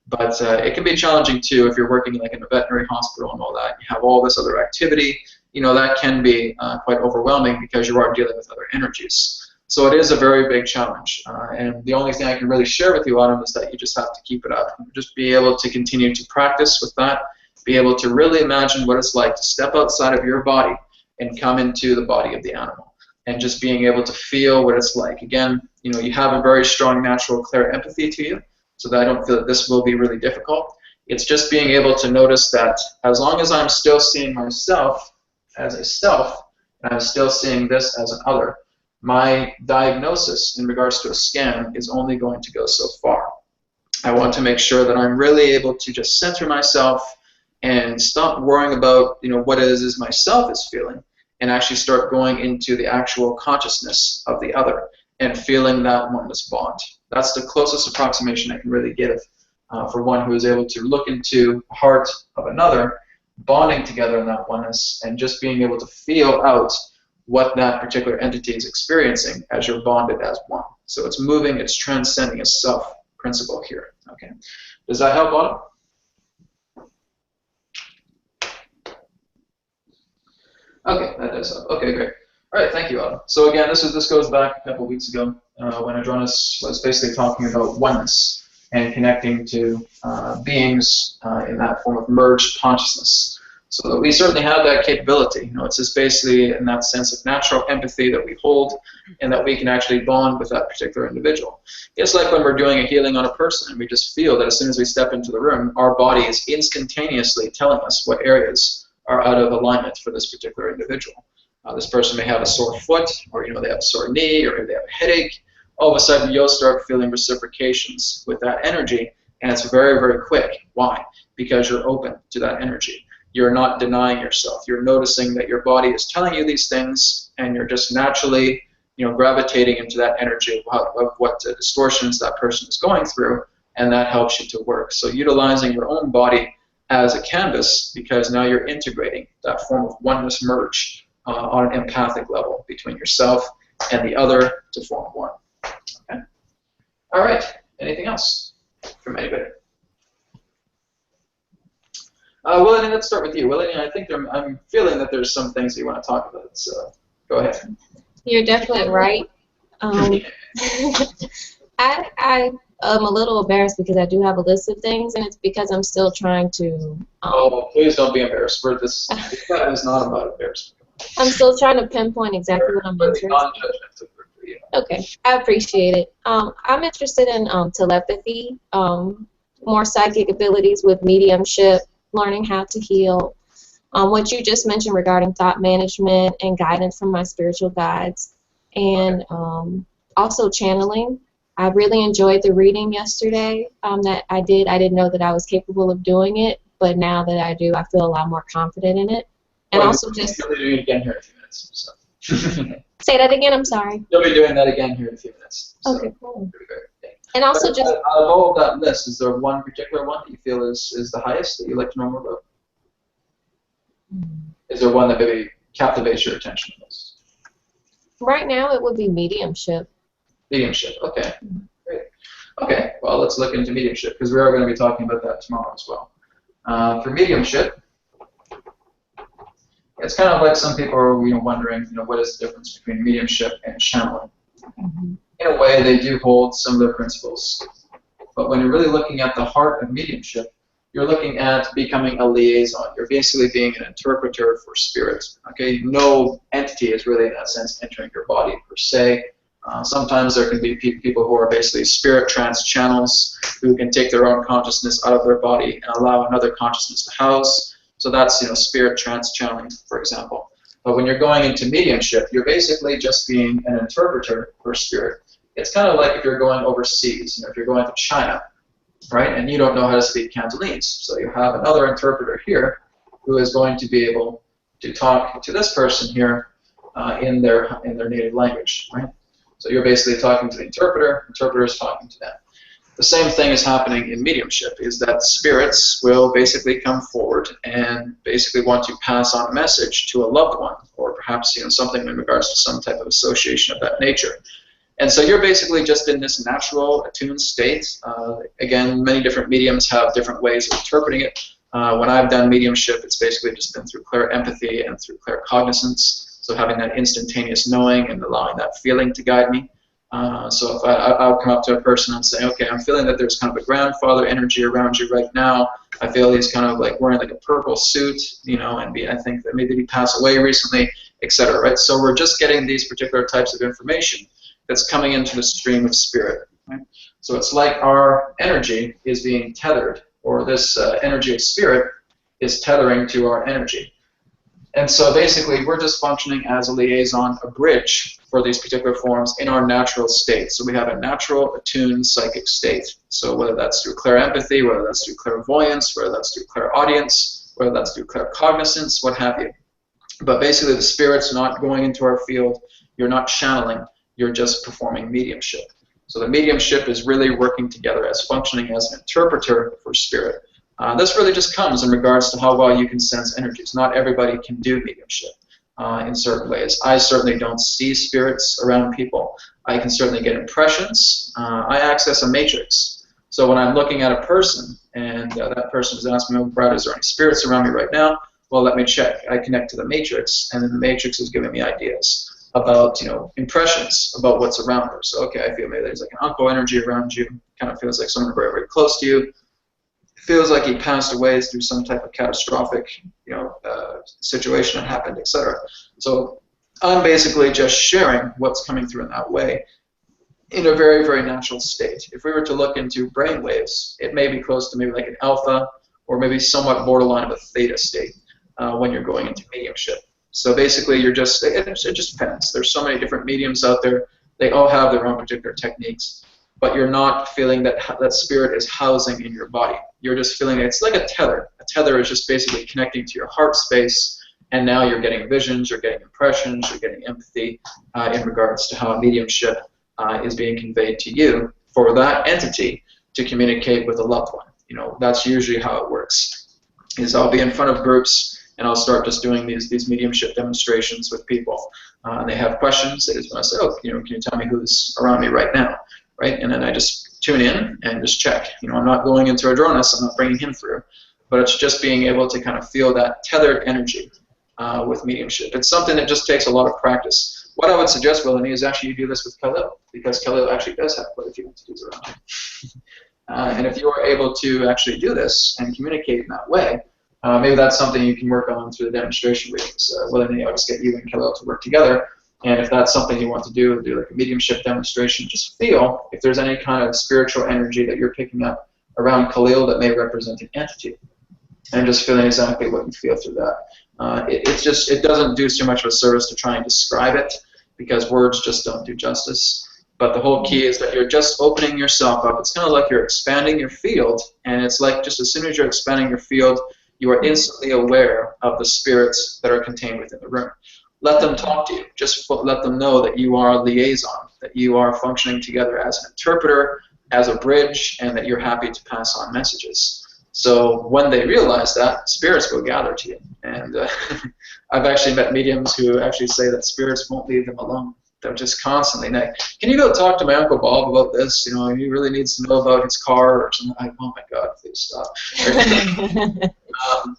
But it can be challenging too if you're working like in a veterinary hospital and all that. You have all this other activity. That can be quite overwhelming because you are dealing with other energies. So it is a very big challenge. And the only thing I can really share with you, Autumn, is that you just have to keep it up. Just be able to continue to practice with that. Be able to really imagine what it's like to step outside of your body and come into the body of the animal. And just being able to feel what it's like. Again, you have a very strong natural clear empathy to you, so that I don't feel that this will be really difficult. It's just being able to notice that as long as I'm still seeing myself as a self, and I'm still seeing this as an other, my diagnosis in regards to a scan is only going to go so far. I want to make sure that I'm really able to just center myself and stop worrying about what it is myself is feeling, and actually start going into the actual consciousness of the other and feeling that oneness bond. That's the closest approximation I can really give for one who is able to look into the heart of another, bonding together in that oneness, and just being able to feel out what that particular entity is experiencing as you're bonded as one. So it's moving, it's transcending a self principle here. Okay, does that help, Autumn? Okay, that does help. Okay, great. All right, thank you, Autumn. So again, this goes back a couple weeks ago when Adronis was basically talking about oneness and connecting to beings in that form of merged consciousness. So we certainly have that capability. You know, it's just basically in that sense of natural empathy that we hold, and that we can actually bond with that particular individual. It's like when we're doing a healing on a person, and we just feel that as soon as we step into the room, our body is instantaneously telling us what areas are out of alignment for this particular individual. This person may have a sore foot, or they have a sore knee, or they have a headache. All of a sudden, you'll start feeling reciprocations with that energy, and it's very, very quick. Why? Because you're open to that energy. You're not denying yourself. You're noticing that your body is telling you these things, and you're just naturally, gravitating into that energy of what distortions that person is going through, and that helps you to work. So utilizing your own body as a canvas, because now you're integrating that form of oneness merge on an empathic level between yourself and the other to form one. Okay. All right. Anything else from anybody? Willany, let's start with you. Willany, I think I'm feeling that there's some things you want to talk about. So go ahead. You're definitely right. I am a little embarrassed because I do have a list of things, and it's because I'm still trying to. Oh, please don't be embarrassed. This is not about embarrassment. I'm still trying to pinpoint exactly what I'm interested in. Okay, I appreciate it. I'm interested in telepathy, more psychic abilities with mediumship, learning how to heal. What you just mentioned regarding thought management and guidance from my spiritual guides, and also channeling. I really enjoyed the reading yesterday that I did. I didn't know that I was capable of doing it, but now that I do, I feel a lot more confident in it. And also just... You'll be doing it again here in a few minutes. So. Say that again, I'm sorry. You'll be doing that again here in a few minutes. So. Okay, cool. And also just... Out of all of that list, is there one particular one that you feel is the highest that you like to know more about? Is there one that maybe captivates your attention most? Right now, it would be mediumship. Mediumship, okay. Great. Okay, well, let's look into mediumship, because we are going to be talking about that tomorrow as well. For mediumship, it's kind of like some people are wondering, what is the difference between mediumship and channeling? In a way, they do hold similar principles. But when you're really looking at the heart of mediumship, you're looking at becoming a liaison. You're basically being an interpreter for spirit. Okay, no entity is really, in that sense, entering your body per se. Sometimes there can be people who are basically spirit trance channels who can take their own consciousness out of their body and allow another consciousness to house. So that's spirit trance channeling, for example. But when you're going into mediumship, you're basically just being an interpreter for spirit. It's kind of like if you're going overseas. If you're going to China, right, and you don't know how to speak Cantonese, so you have another interpreter here who is going to be able to talk to this person here in their native language, right? So you're basically talking to the interpreter is talking to them. The same thing is happening in mediumship, is that spirits will basically come forward and basically want to pass on a message to a loved one, or perhaps something in regards to some type of association of that nature. And so you're basically just in this natural, attuned state. Again, many different mediums have different ways of interpreting it. When I've done mediumship, it's basically just been through clear empathy and through clear cognizance. So having that instantaneous knowing and allowing that feeling to guide me. So if I'll come up to a person and say, okay, I'm feeling that there's kind of a grandfather energy around you right now. I feel he's kind of like wearing like a purple suit, and I think that maybe he passed away recently, etc. Right? So we're just getting these particular types of information that's coming into the stream of spirit. Right? So it's like our energy is being tethered, or this energy of spirit is tethering to our energy. And so basically, we're just functioning as a liaison, a bridge for these particular forms in our natural state. So we have a natural, attuned psychic state. So whether that's through clear empathy, whether that's through clairvoyance, whether that's through clairaudience, whether that's through claircognizance, what have you. But basically, the spirit's not going into our field. You're not channeling. You're just performing mediumship. So the mediumship is really working together as functioning as an interpreter for spirit. This really just comes in regards to how well you can sense energies. Not everybody can do mediumship in certain ways. I certainly don't see spirits around people. I can certainly get impressions. I access a matrix. So when I'm looking at a person and that person is asking me, Brad, is there any spirits around me right now? Well, let me check. I connect to the matrix, and then the matrix is giving me ideas about, impressions about what's around her. So, okay, I feel maybe there's like an uncle energy around you. Kind of feels like someone very, very close to you. feels like he passed away through some type of catastrophic, situation that happened, etc. So I'm basically just sharing what's coming through in that way in a very, very natural state. If we were to look into brain waves, it may be close to maybe like an alpha or maybe somewhat borderline of a theta state when you're going into mediumship. So basically, it just depends. There's so many different mediums out there. They all have their own particular techniques, but you're not feeling that spirit is housing in your body. You're just feeling it's like a tether. A tether is just basically connecting to your heart space, and now you're getting visions, you're getting impressions, you're getting empathy in regards to how mediumship is being conveyed to you for that entity to communicate with a loved one. That's usually how it works. Is I'll be in front of groups and I'll start just doing these mediumship demonstrations with people. And they have questions. They just want to say, oh, can you tell me who's around me right now, right? And then I just tune in and just check. I'm not going into Adronis. I'm not bringing him through, but it's just being able to kind of feel that tethered energy with mediumship. It's something that just takes a lot of practice. What I would suggest, Willany, is actually you do this with Khalil, because Khalil actually does have quite a few entities around him. And if you are able to actually do this and communicate in that way, maybe that's something you can work on through the demonstration readings. Willany, I'll just get you and Khalil to work together. And if that's something you want to do like a mediumship demonstration, just feel if there's any kind of spiritual energy that you're picking up around Khalil that may represent an entity. And just feeling exactly what you feel through that. It doesn't do so much of a service to try and describe it, because words just don't do justice. But the whole key is that you're just opening yourself up. It's kind of like you're expanding your field, and it's like just as soon as you're expanding your field, you are instantly aware of the spirits that are contained within the room. Let them talk to you. Just let them know that you are a liaison, that you are functioning together as an interpreter, as a bridge, and that you're happy to pass on messages. So when they realize that, spirits will gather to you. And I've actually met mediums who actually say that spirits won't leave them alone. They're just constantly nagging. Can you go talk to my Uncle Bob about this? He really needs to know about his car or something. Oh my God, please stop.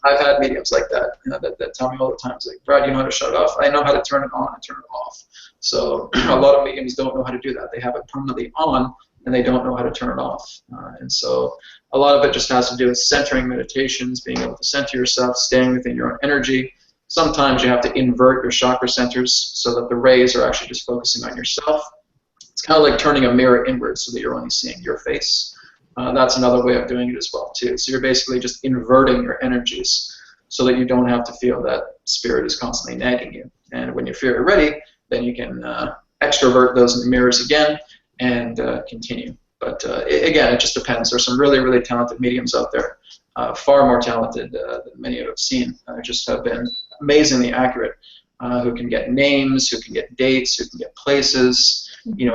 I've had mediums like that, that tell me all the time, it's like, Brad, you know how to shut it off? I know how to turn it on and turn it off. So a lot of mediums don't know how to do that. They have it permanently on, and they don't know how to turn it off. And so a lot of it just has to do with centering meditations, being able to center yourself, staying within your own energy. Sometimes you have to invert your chakra centers so that the rays are actually just focusing on yourself. It's kind of like turning a mirror inwards so that you're only seeing your face. That's another way of doing it as well, too. So you're basically just inverting your energies so that you don't have to feel that spirit is constantly nagging you. And when you feel you're ready, then you can extrovert those mirrors again and continue. But again, it just depends. There's some really, really talented mediums out there, far more talented than many of have seen. Just have been amazingly accurate, who can get names, who can get dates, who can get places,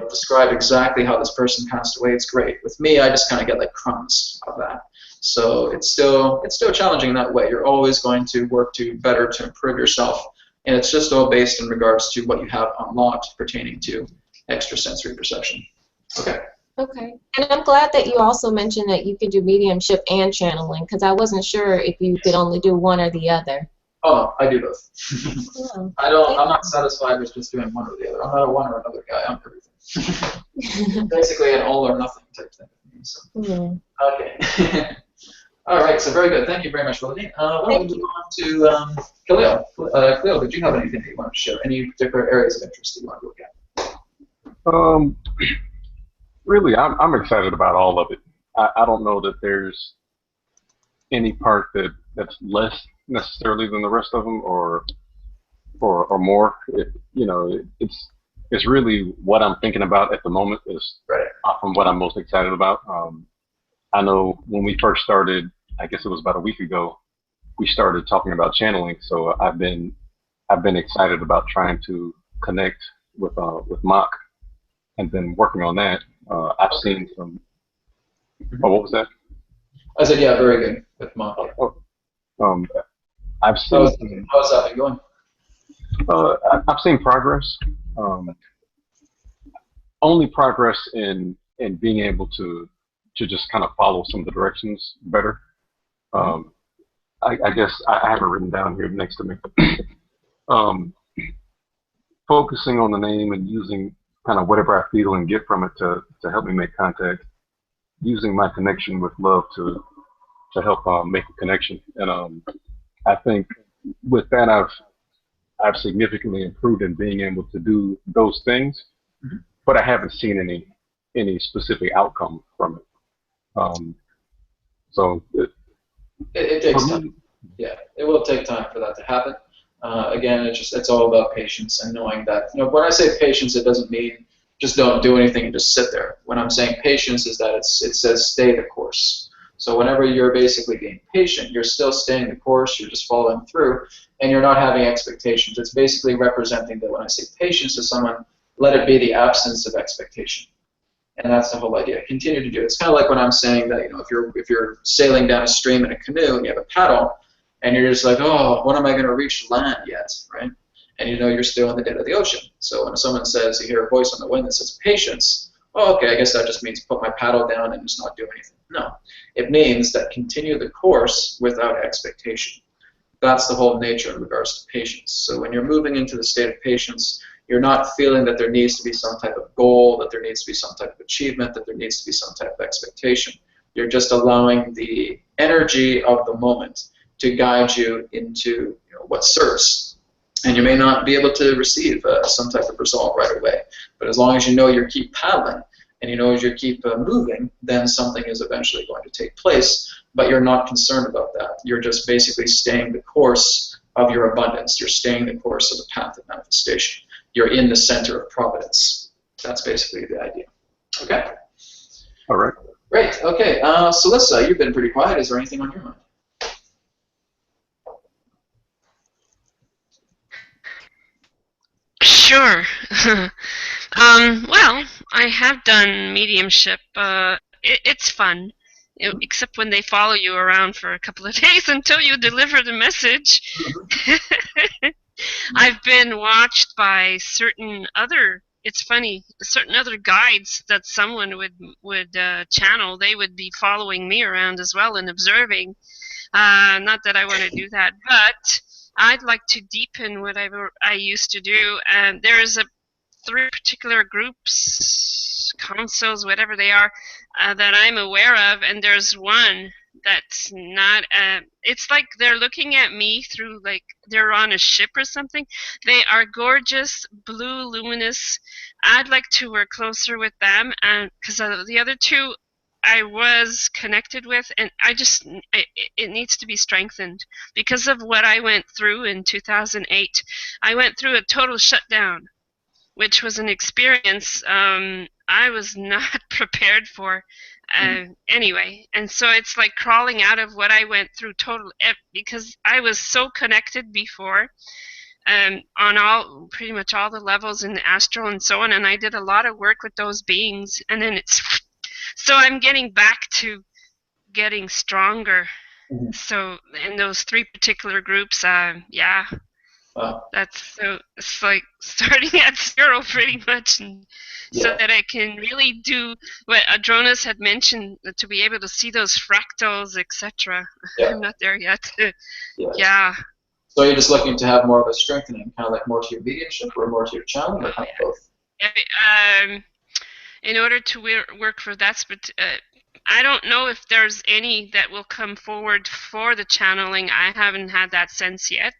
describe exactly how this person passed away. It's great. With me, I just kind of get like crumbs of that. So it's still challenging in that way. You're always going to work to improve yourself, and it's just all based in regards to what you have unlocked pertaining to extrasensory perception. Okay. Okay. And I'm glad that you also mentioned that you could do mediumship and channeling, because I wasn't sure if you could only do one or the other. Oh, I do both. Oh, I'm not satisfied with just doing one or the other. I'm not a one or another guy. I'm everything. Basically an all or nothing type thing. So. Okay. All right. So very good. Thank you very much, Willany. We'll move on to Khalil. Khalil, did you have anything that you want to share? Any particular areas of interest that you want to look at? Really, I'm excited about all of it. I don't know that there's any part that's less necessarily than the rest of them, or more. It's really what I'm thinking about at the moment is often what I'm most excited about. I know when we first started, I guess it was about a week ago, we started talking about channeling. So I've been excited about trying to connect with Mach, and then working on that. I've seen some. Oh, what was that? I said, yeah, very good with Mach. I've seen. How's that been going? I've seen progress. Only progress in being able to just kind of follow some of the directions better. I guess I have it written down here next to me. Focusing on the name and using kind of whatever I feel and get from it to help me make contact. Using my connection with love to to help make a connection. And I think with that, I've significantly improved in being able to do those things, but I haven't seen any specific outcome from it. So it takes time. Yeah, it will take time for that to happen. Again, it's all about patience and knowing that, when I say patience, it doesn't mean just don't do anything and just sit there. When I'm saying patience is that it says stay the course. So whenever you're basically being patient, you're still staying the course, you're just following through, and you're not having expectations. It's basically representing that when I say patience to someone, let it be the absence of expectation. And that's the whole idea. Continue to do it. It's kind of like when I'm saying that, if you're sailing down a stream in a canoe and you have a paddle, and you're just like, oh, when am I going to reach land yet, right? And you're still in the dead of the ocean. So when someone says, you hear a voice on the wind that says patience, oh, okay, I guess that just means put my paddle down and just not do anything. No, it means that continue the course without expectation. That's the whole nature in regards to patience. So when you're moving into the state of patience, you're not feeling that there needs to be some type of goal, that there needs to be some type of achievement, that there needs to be some type of expectation. You're just allowing the energy of the moment to guide you into what serves. And you may not be able to receive some type of result right away, but as long as you keep paddling and as you keep moving, then something is eventually going to take place, but you're not concerned about that. You're just basically staying the course of your abundance. You're staying the course of the path of manifestation. You're in the center of providence. That's basically the idea. Okay? All right. Great. Okay. Celissa, you've been pretty quiet. Is there anything on your mind? Sure. Well, I have done mediumship. It's fun, except when they follow you around for a couple of days until you deliver the message. I've been watched by certain other guides that someone would channel. They would be following me around as well and observing. Not that I want to do that, but I'd like to deepen what I used to do. And there's 3 particular groups, councils, whatever they are, that I'm aware of, and there's one that's not. It's like they're looking at me through, like they're on a ship or something. They are gorgeous, blue, luminous. I'd like to work closer with them, and because the other 2 I was connected with, and it needs to be strengthened because of what I went through in 2008. I went through a total shutdown, which was an experience I was not prepared for anyway. And so it's like crawling out of what I went through because I was so connected before on pretty much all the levels in the astral and so on, and I did a lot of work with those beings, and then so I'm getting back to getting stronger. Mm-hmm. So in those 3 particular groups, yeah. Wow. It's like starting at 0 pretty much, and so that I can really do what Adronis had mentioned, to be able to see those fractals, etc. Yeah. I'm not there yet. Yes. Yeah. So you're just looking to have more of a strengthening, kind of like more to your mediumship or more to your channeling, or kind of both? In order to work for that, but I don't know if there's any that will come forward for the channeling. I haven't had that sense yet.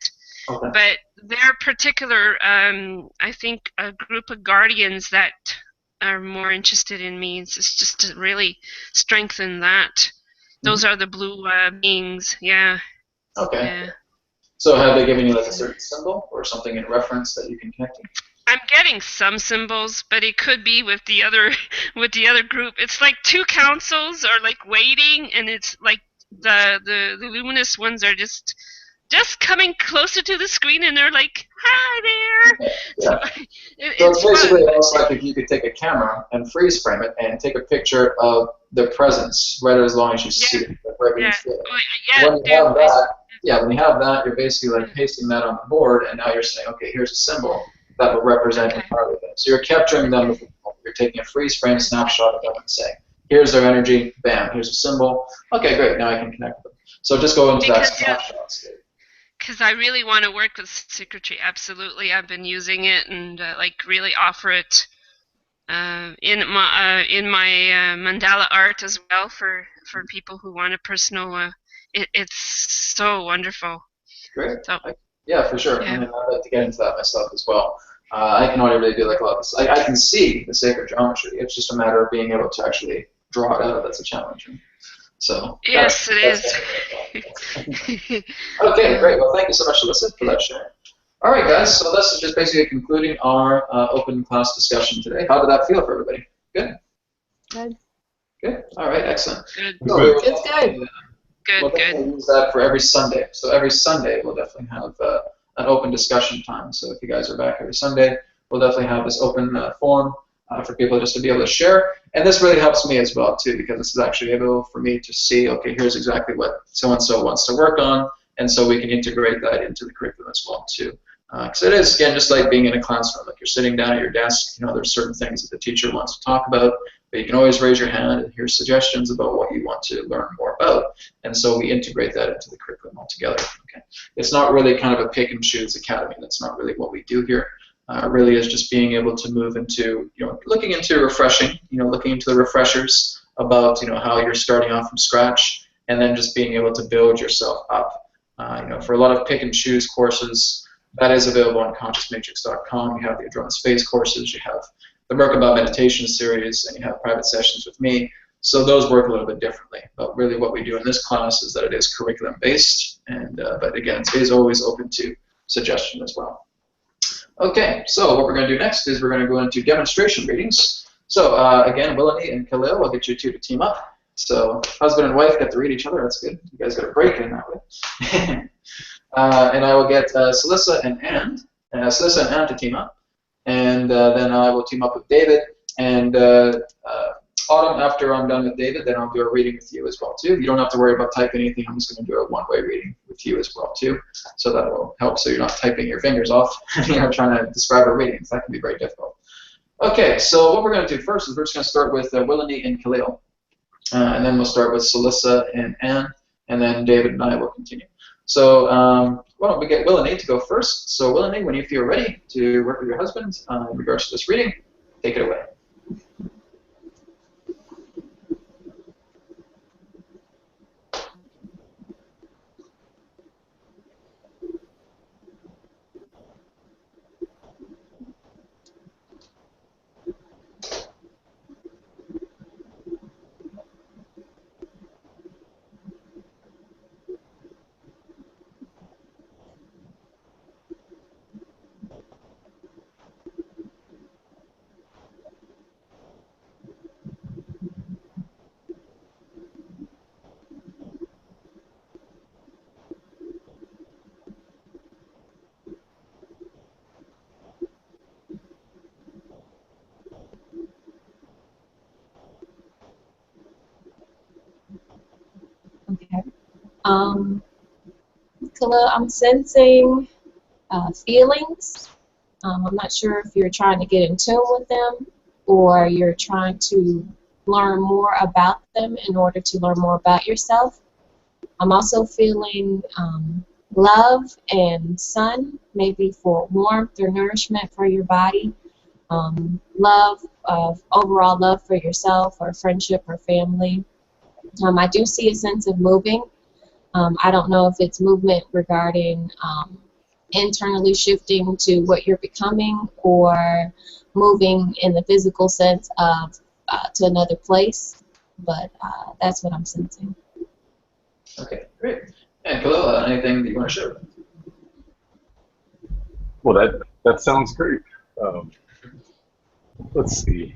Okay. But they're particular, I think, a group of guardians that are more interested in me. It's just to really strengthen that. Those are the blue beings, yeah. Okay. Yeah. So have they given you like a certain symbol or something in reference that you can connect to? I'm getting some symbols, but it could be with the other group. It's like 2 councils are like waiting, and it's like the luminous ones are just coming closer to the screen, and they're like, "Hi there." Yeah. So it's basically almost like if you could take a camera and freeze frame it and take a picture of their presence right as long as you see it, right when you feel it. When you have that, you're basically like pasting that on the board, and now you're saying, okay, here's a symbol that will represent entirely them. So you're capturing them with the moment. You're taking a freeze frame snapshot of them and saying, here's their energy, bam, here's a symbol. Okay, great, now I can connect with them. So just go into that snapshot state. Because I really want to work with Secretary, absolutely. I've been using it and like really offer it in my mandala art as well for people who want a personal it's so wonderful. Great. So, Yeah, for sure. yeah. I mean, I'd like to get into that myself as well. I can only really do like a lot of this. I can see the sacred geometry. It's just a matter of being able to actually draw it out. That's a challenge. So Yes, it is. Okay, great. Well, thank you so much, Alyssa, for that share. All right, guys. So this is just basically concluding our open class discussion today. How did that feel for everybody? Good. Good. Good. All right. Excellent. Good. So we will Good. definitely, we'll definitely use that for every Sunday. So every Sunday we'll definitely have an open discussion time. So if you guys are back every Sunday, we'll definitely have this open forum for people just to be able to share. And this really helps me as well too, because this is actually able for me to see, okay, here's exactly what so-and-so wants to work on, and so we can integrate that into the curriculum as well too. Because it is, again, just like being in a classroom. Like you're sitting down at your desk, you know, there's certain things that the teacher wants to talk about, but you can always raise your hand and hear suggestions about what you want to learn more about. And so we integrate that into the curriculum altogether. Okay. It's not really kind of a pick and choose academy. That's not really what we do here. Really is just being able to move into, you know, looking into refreshing, you know, looking into the refreshers about, you know, how you're starting off from scratch, and then just being able to build yourself up. You know, for a lot of pick and choose courses, that is available on consciousmatrix.com. You have the Adrenaline Space courses, you have the Merkaba meditation series, and you have private sessions with me. So those work a little bit differently. But really what we do in this class is that it is curriculum based, and but again, it is always open to suggestion as well. Okay, so what we're going to do next is we're going to go into demonstration readings. So again, Willany and Khalil, I'll get you two to team up. So husband and wife get to read each other. That's good. You guys got a break in that way. And I will get Celissa and Ann to team up. And then I will team up with David. And Autumn, after I'm done with David, then I'll do a reading with you as well, too. You don't have to worry about typing anything. I'm just going to do a one-way reading with you as well, too. So that will help so you're not typing your fingers off, you know, trying to describe a reading. That can be very difficult. Okay, so what we're going to do first is we're just going to start with Willany and Khalil. And then we'll start with Celissa and Ann. And then David and I will continue. So why don't we get Willany to go first. So Willany, when you feel ready to work with your husband in regards to this reading, take it away. Okay. Khalil, I'm sensing feelings. I'm not sure if you're trying to get in tune with them or you're trying to learn more about them in order to learn more about yourself. I'm also feeling love and sun, maybe for warmth or nourishment for your body. Love, overall love for yourself or friendship or family. I do see a sense of moving. I don't know if it's movement regarding internally shifting to what you're becoming or moving in the physical sense of to another place, but that's what I'm sensing. Okay, great. And Khalil, anything that you want to share? Well, that sounds great. Let's see.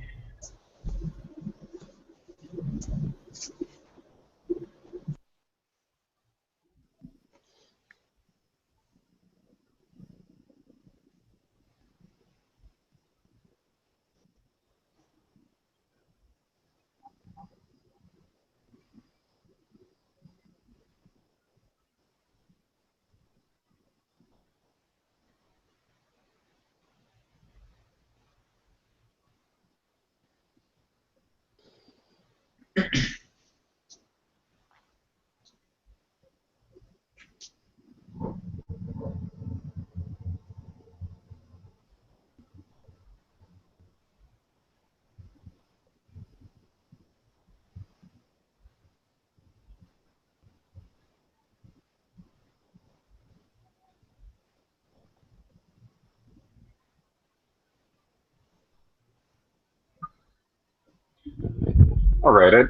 All right.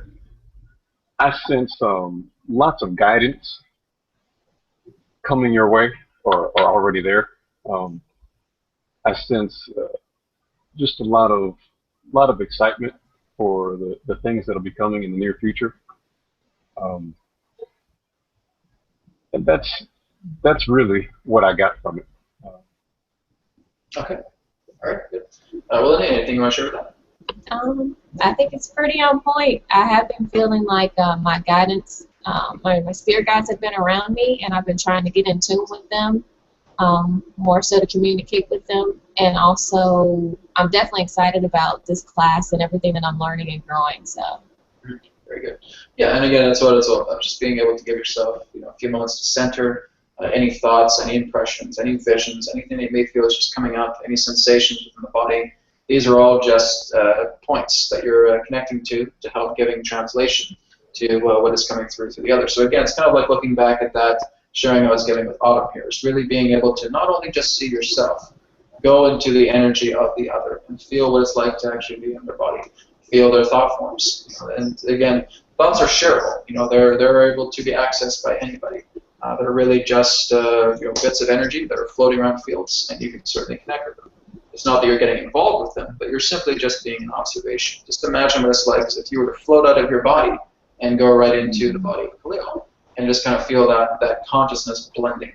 I sense lots of guidance coming your way, or already there. I sense just a lot of excitement for the things that'll be coming in the near future. And that's really what I got from it. Okay. All right. Good. Well, anything you want to share with that? I think it's pretty on point. I have been feeling like my guidance, my spirit guides have been around me, and I've been trying to get in tune with them, more so to communicate with them. And also, I'm definitely excited about this class and everything that I'm learning and growing. So. Very good. Yeah, and again, that's what it's all about. Just being able to give yourself, a few moments to center any thoughts, any impressions, any visions, anything that you may feel is just coming up, any sensations within the body. These are all just points that you're connecting to help giving translation to what is coming through to the other. So again, it's kind of like looking back at that sharing I was giving with Autumn here. It's really being able to not only just see yourself, go into the energy of the other and feel what it's like to actually be in their body, feel their thought forms. And again, thoughts are shareable. They're able to be accessed by anybody. They're really just bits of energy that are floating around fields, and you can certainly connect with them. It's not that you're getting involved with them, but you're simply just being an observation. Just imagine what it's like as if you were to float out of your body and go right into the body of Khalil, and just kind of feel that consciousness blending,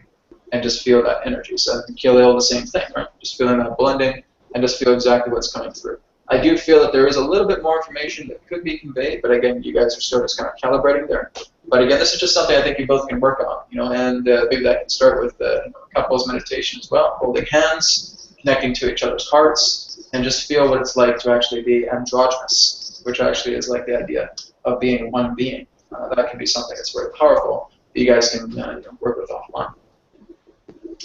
and just feel that energy. So Khalil, the same thing, right? Just feeling that blending, and just feel exactly what's coming through. I do feel that there is a little bit more information that could be conveyed, but again, you guys are still just kind of calibrating there. But again, this is just something I think you both can work on, and maybe that can start with a couples meditation as well, holding hands, connecting to each other's hearts, and just feel what it's like to actually be androgynous, which actually is like the idea of being one being. That can be something that's very powerful that you guys can work with offline.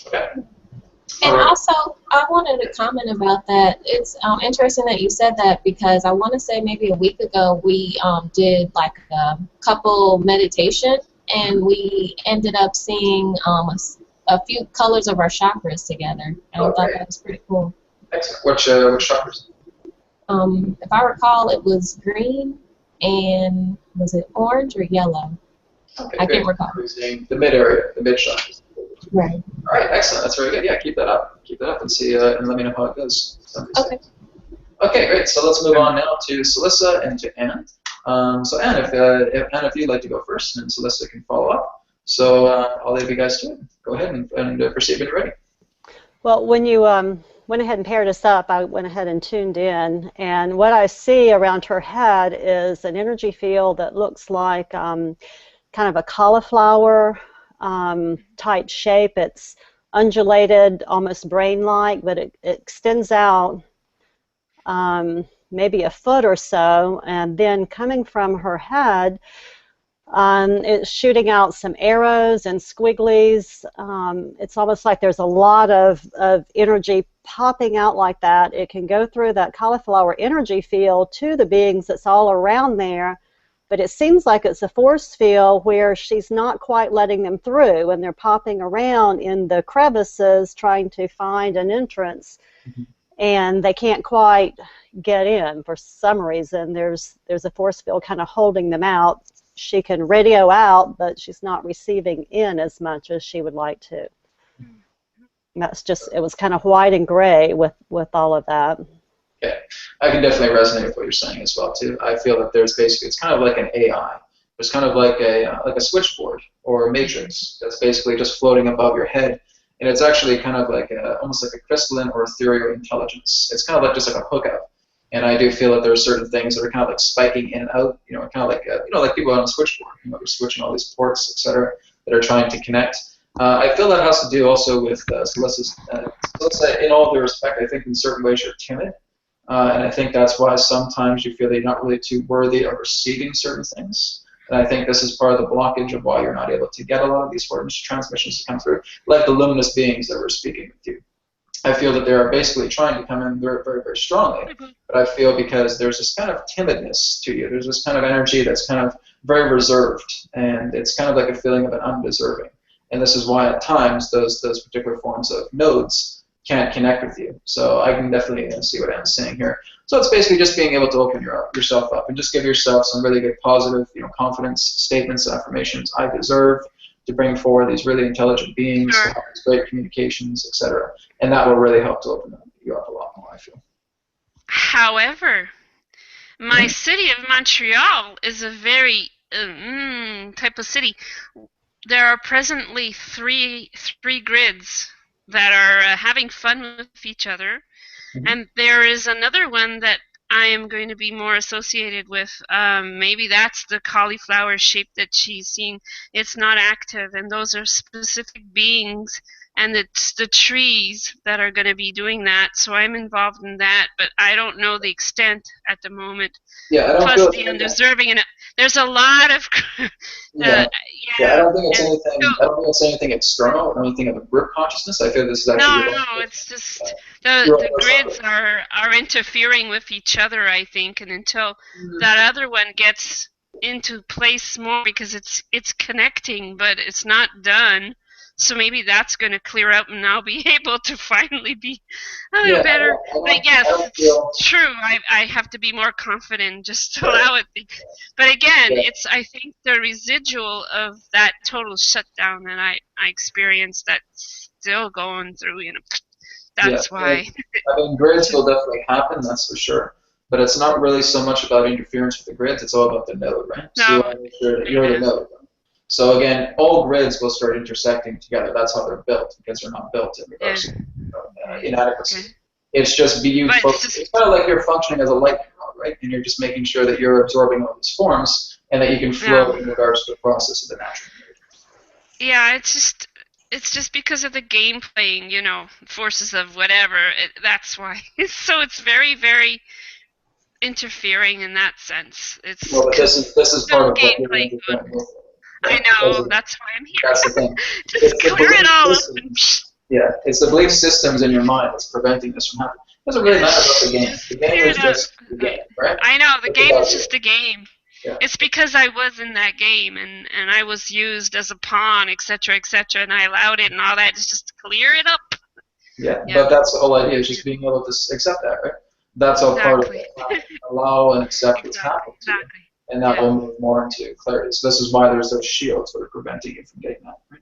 Okay. And also, I wanted to comment about that. It's interesting that you said that, because I want to say maybe a week ago we did like a couple meditation, and we ended up seeing a few colors of our chakras together. And I thought that was pretty cool. Excellent. Which chakras? If I recall, it was green and was it orange or yellow? Okay, I can't recall. Using the mid area, the mid chakras. Right. All right, excellent. That's very good. Yeah, keep that up. Keep that up and see, and let me know how it goes. Okay. Okay, great. So let's move on now to Celissa and to Anne. So Anne, if you'd like to go first, and Celissa can follow up. So I'll leave you guys to it. Go ahead and proceed when you're ready. Well, when you went ahead and paired us up, I went ahead and tuned in, and what I see around her head is an energy field that looks like kind of a cauliflower type shape. It's undulated, almost brain-like, but it extends out maybe a foot or so, and then coming from her head, it's shooting out some arrows and squigglies. It's almost like there's a lot of energy popping out like that. It can go through that cauliflower energy field to the beings that's all around there, but it seems like it's a force field where she's not quite letting them through, and they're popping around in the crevices trying to find an entrance, and they can't quite get in for some reason. There's a force field kind of holding them out. She can radio out, but she's not receiving in as much as she would like to. And that's just, it was kind of white and gray with all of that. Okay, I can definitely resonate with what you're saying as well too. I feel that there's basically, it's kind of like an AI. There's kind of like a switchboard or a matrix that's basically just floating above your head, and it's actually kind of like almost like a crystalline or ethereal intelligence. It's kind of like just like a hookup. And I do feel that there are certain things that are kind of like spiking in and out, kind of like like people on a switchboard. They're switching all these ports, etc., that are trying to connect. I feel that has to do also with Celissa. Celissa, in all due respect, I think in certain ways you're timid. And I think that's why sometimes you feel that you're not really too worthy of receiving certain things. And I think this is part of the blockage of why you're not able to get a lot of these transmissions to come through, like the luminous beings that were speaking with you. I feel that they are basically trying to come in very, very, very strongly. But I feel because there's this kind of timidness to you. There's this kind of energy that's kind of very reserved, and it's kind of like a feeling of an undeserving. And this is why at times those particular forms of nodes can't connect with you. So I can definitely see what Anne's saying here. So it's basically just being able to open yourself up and just give yourself some really good positive, confidence statements and affirmations. I deserve to bring forward these really intelligent beings, to have these great communications, etc. And that will really help to open you up a lot more, I feel. However, my city of Montreal is a very type of city. There are presently three grids that are having fun with each other, and there is another one that I am going to be more associated with. Maybe that's the cauliflower shape that she's seeing. It's not active, and those are specific beings, and it's the trees that are going to be doing that. So I'm involved in that, but I don't know the extent at the moment. Yeah, I don't Plus feel the undeserving, and there's a lot of I don't think it's anything. I don't think it's anything external or anything of a group consciousness. I feel this is actually. No, it's just the grids are interfering with each other, I think, and until that other one gets into place more, because it's connecting, but it's not done. So maybe that's going to clear up, and I'll be able to finally be a little better. But yes, it's true. I have to be more confident. Just allow it. But again, it's, I think, the residual of that total shutdown that I experienced that's still going through. That's why. I mean, grids will definitely happen. That's for sure. But it's not really so much about interference with the grids. It's all about the node, right? No. So you want to make sure that you're the node. So again, all grids will start intersecting together. That's how they're built, because they're not built in regards to inadequacy. Okay. It's just it's kind of like you're functioning as a lightning rod, right? And you're just making sure that you're absorbing all these forms and that you can flow in regards to the process of the natural energy. Yeah, it's just because of the game playing, forces of whatever. That's why. So it's very, very interfering in that sense. It's well, but this is part of what you're doing. I know, that's why I'm here. That's the thing. Just clear it all up. Yeah, it's the belief systems in your mind that's preventing this from happening. It doesn't really matter about the game. The game is just the game, right? I know, the game is just a game. Yeah. It's because I was in that game, and I was used as a pawn, etc., and I allowed it and all that. It's just to clear it up. Yeah, but that's the whole idea, is just being able to accept that, right? That's all part of it. Allow and accept what's happening to you. And that will move more into clarity. So this is why there's those shields that are preventing you from getting that. Right?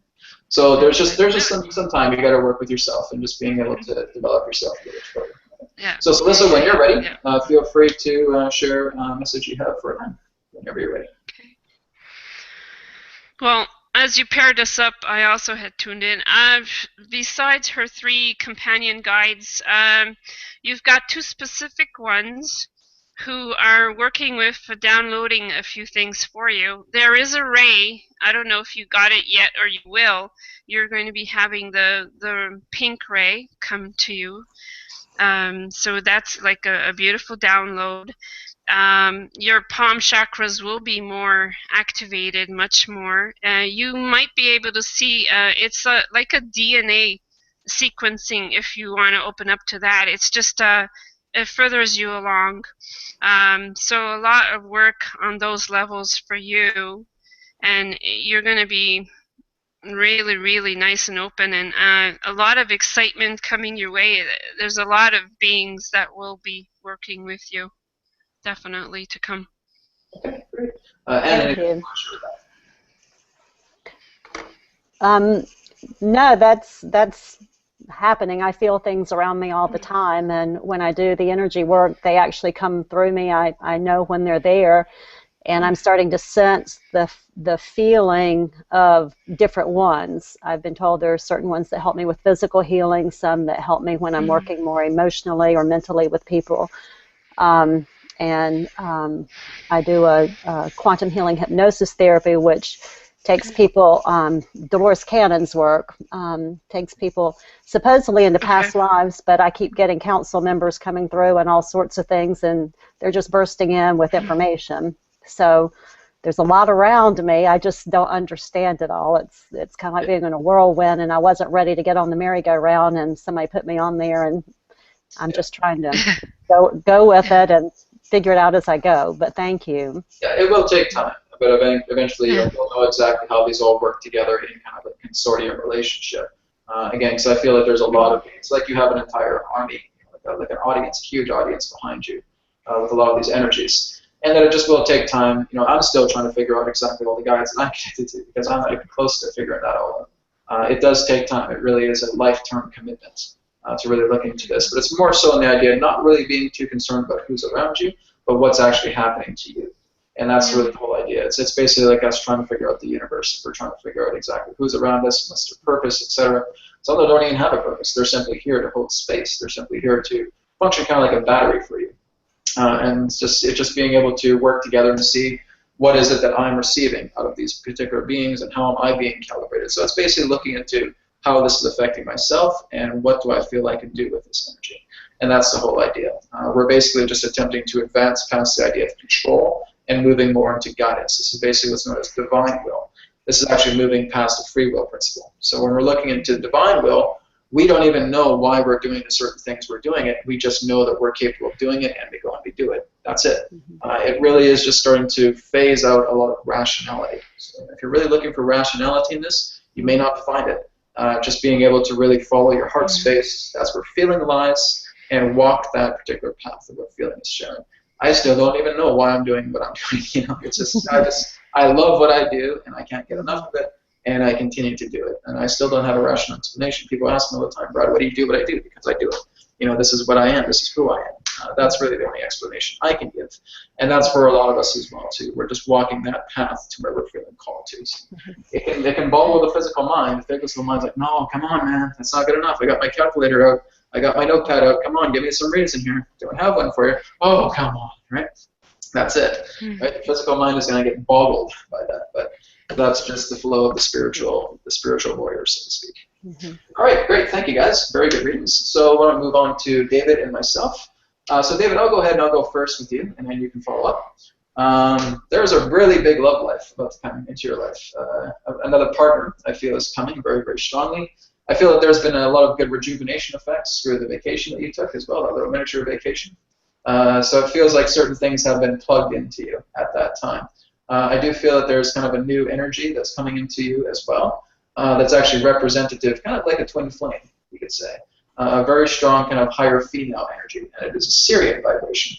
So there's just some time you got to work with yourself and just being able to develop yourself a little further. Yeah. So Celissa, when you're ready, feel free to share a message you have for them whenever you're ready. Okay. Well, as you paired us up, I also had tuned in. Besides her 3 companion guides, you've got 2 specific ones who are working with downloading a few things for you. There is a ray. I don't know if you got it yet or you will. You're going to be having the pink ray come to you. So that's like a beautiful download. Your palm chakras will be more activated, much more. You might be able to see, it's like a DNA sequencing if you want to open up to that. It's just it furthers you along. So a lot of work on those levels for you, and you're going to be really, really nice and open, and a lot of excitement coming your way. There's a lot of beings that will be working with you, definitely, to come. Okay, great. Thank you. No, that's happening. I feel things around me all the time, and when I do the energy work, they actually come through me. I know when they're there, and I'm starting to sense the feeling of different ones. I've been told there are certain ones that help me with physical healing, some that help me when I'm working more emotionally or mentally with people. I do a quantum healing hypnosis therapy, which takes people, Dolores Cannon's work, takes people supposedly into past lives, but I keep getting council members coming through and all sorts of things, and they're just bursting in with information. So there's a lot around me. I just don't understand it all. It's kind of like being in a whirlwind, and I wasn't ready to get on the merry-go-round, and somebody put me on there, and I'm just trying to go with it and figure it out as I go. But thank you. Yeah, it will take time. But eventually you'll know exactly how these all work together in kind of a consortium relationship. Again, because I feel that there's a lot of it's like you have an entire army, like an audience, a huge audience behind you with a lot of these energies. And that it just will take time. I'm still trying to figure out exactly all the guides that I'm connected to because I'm not even close to figuring that all out. It does take time. It really is a lifetime commitment to really look into this. But it's more so in the idea of not really being too concerned about who's around you, but what's actually happening to you. And that's really the whole idea. It's basically like us trying to figure out the universe. We're trying to figure out exactly who's around us, what's their purpose, etc. Some of them don't even have a purpose. They're simply here to hold space. They're simply here to function kind of like a battery for you. And it's just being able to work together and see what is it that I'm receiving out of these particular beings and how am I being calibrated. So it's basically looking into how this is affecting myself and what do I feel I can do with this energy. And that's the whole idea. We're basically just attempting to advance past the idea of control and moving more into guidance. This is basically what's known as divine will. This is actually moving past the free will principle. So when we're looking into divine will, we don't even know why we're doing the certain things we're doing it. We just know that we're capable of doing it, and we go and we do it. That's it. It really is just starting to phase out a lot of rationality. So if you're really looking for rationality in this, you may not find it. Just being able to really follow your heart space, that's where feeling lies, and walk that particular path of what feeling is sharing. I still don't even know why I'm doing what I'm doing. It's just I love what I do, and I can't get enough of it. And I continue to do it. And I still don't have a rational explanation. People ask me all the time, Brad, why do you do what I do? Because I do it. This is what I am. This is who I am. That's really the only explanation I can give. And that's for a lot of us as well, too. We're just walking that path to where we're feeling called to. So it can boggle the physical mind. The physical mind's like, no, come on, man. That's not good enough. I got my calculator out. I got my notepad out. Come on, give me some reason here. Don't have one for you. Oh, come on, right? That's it. Right? The physical mind is going to get boggled by that. But that's just the flow of the spiritual warrior, so to speak. All right, great. Thank you, guys. Very good readings. So I want to move on to David and myself. So David, I'll go ahead and I'll go first with you, and then you can follow up. There's a really big love life about to come into your life. Another partner, I feel, is coming very, very strongly. I feel that there's been a lot of good rejuvenation effects through the vacation that you took as well, that little miniature vacation. So it feels like certain things have been plugged into you at that time. I do feel that there's kind of a new energy that's coming into you as well that's actually representative, kind of like a twin flame, you could say. A very strong kind of higher female energy, and it is a Sirian vibration.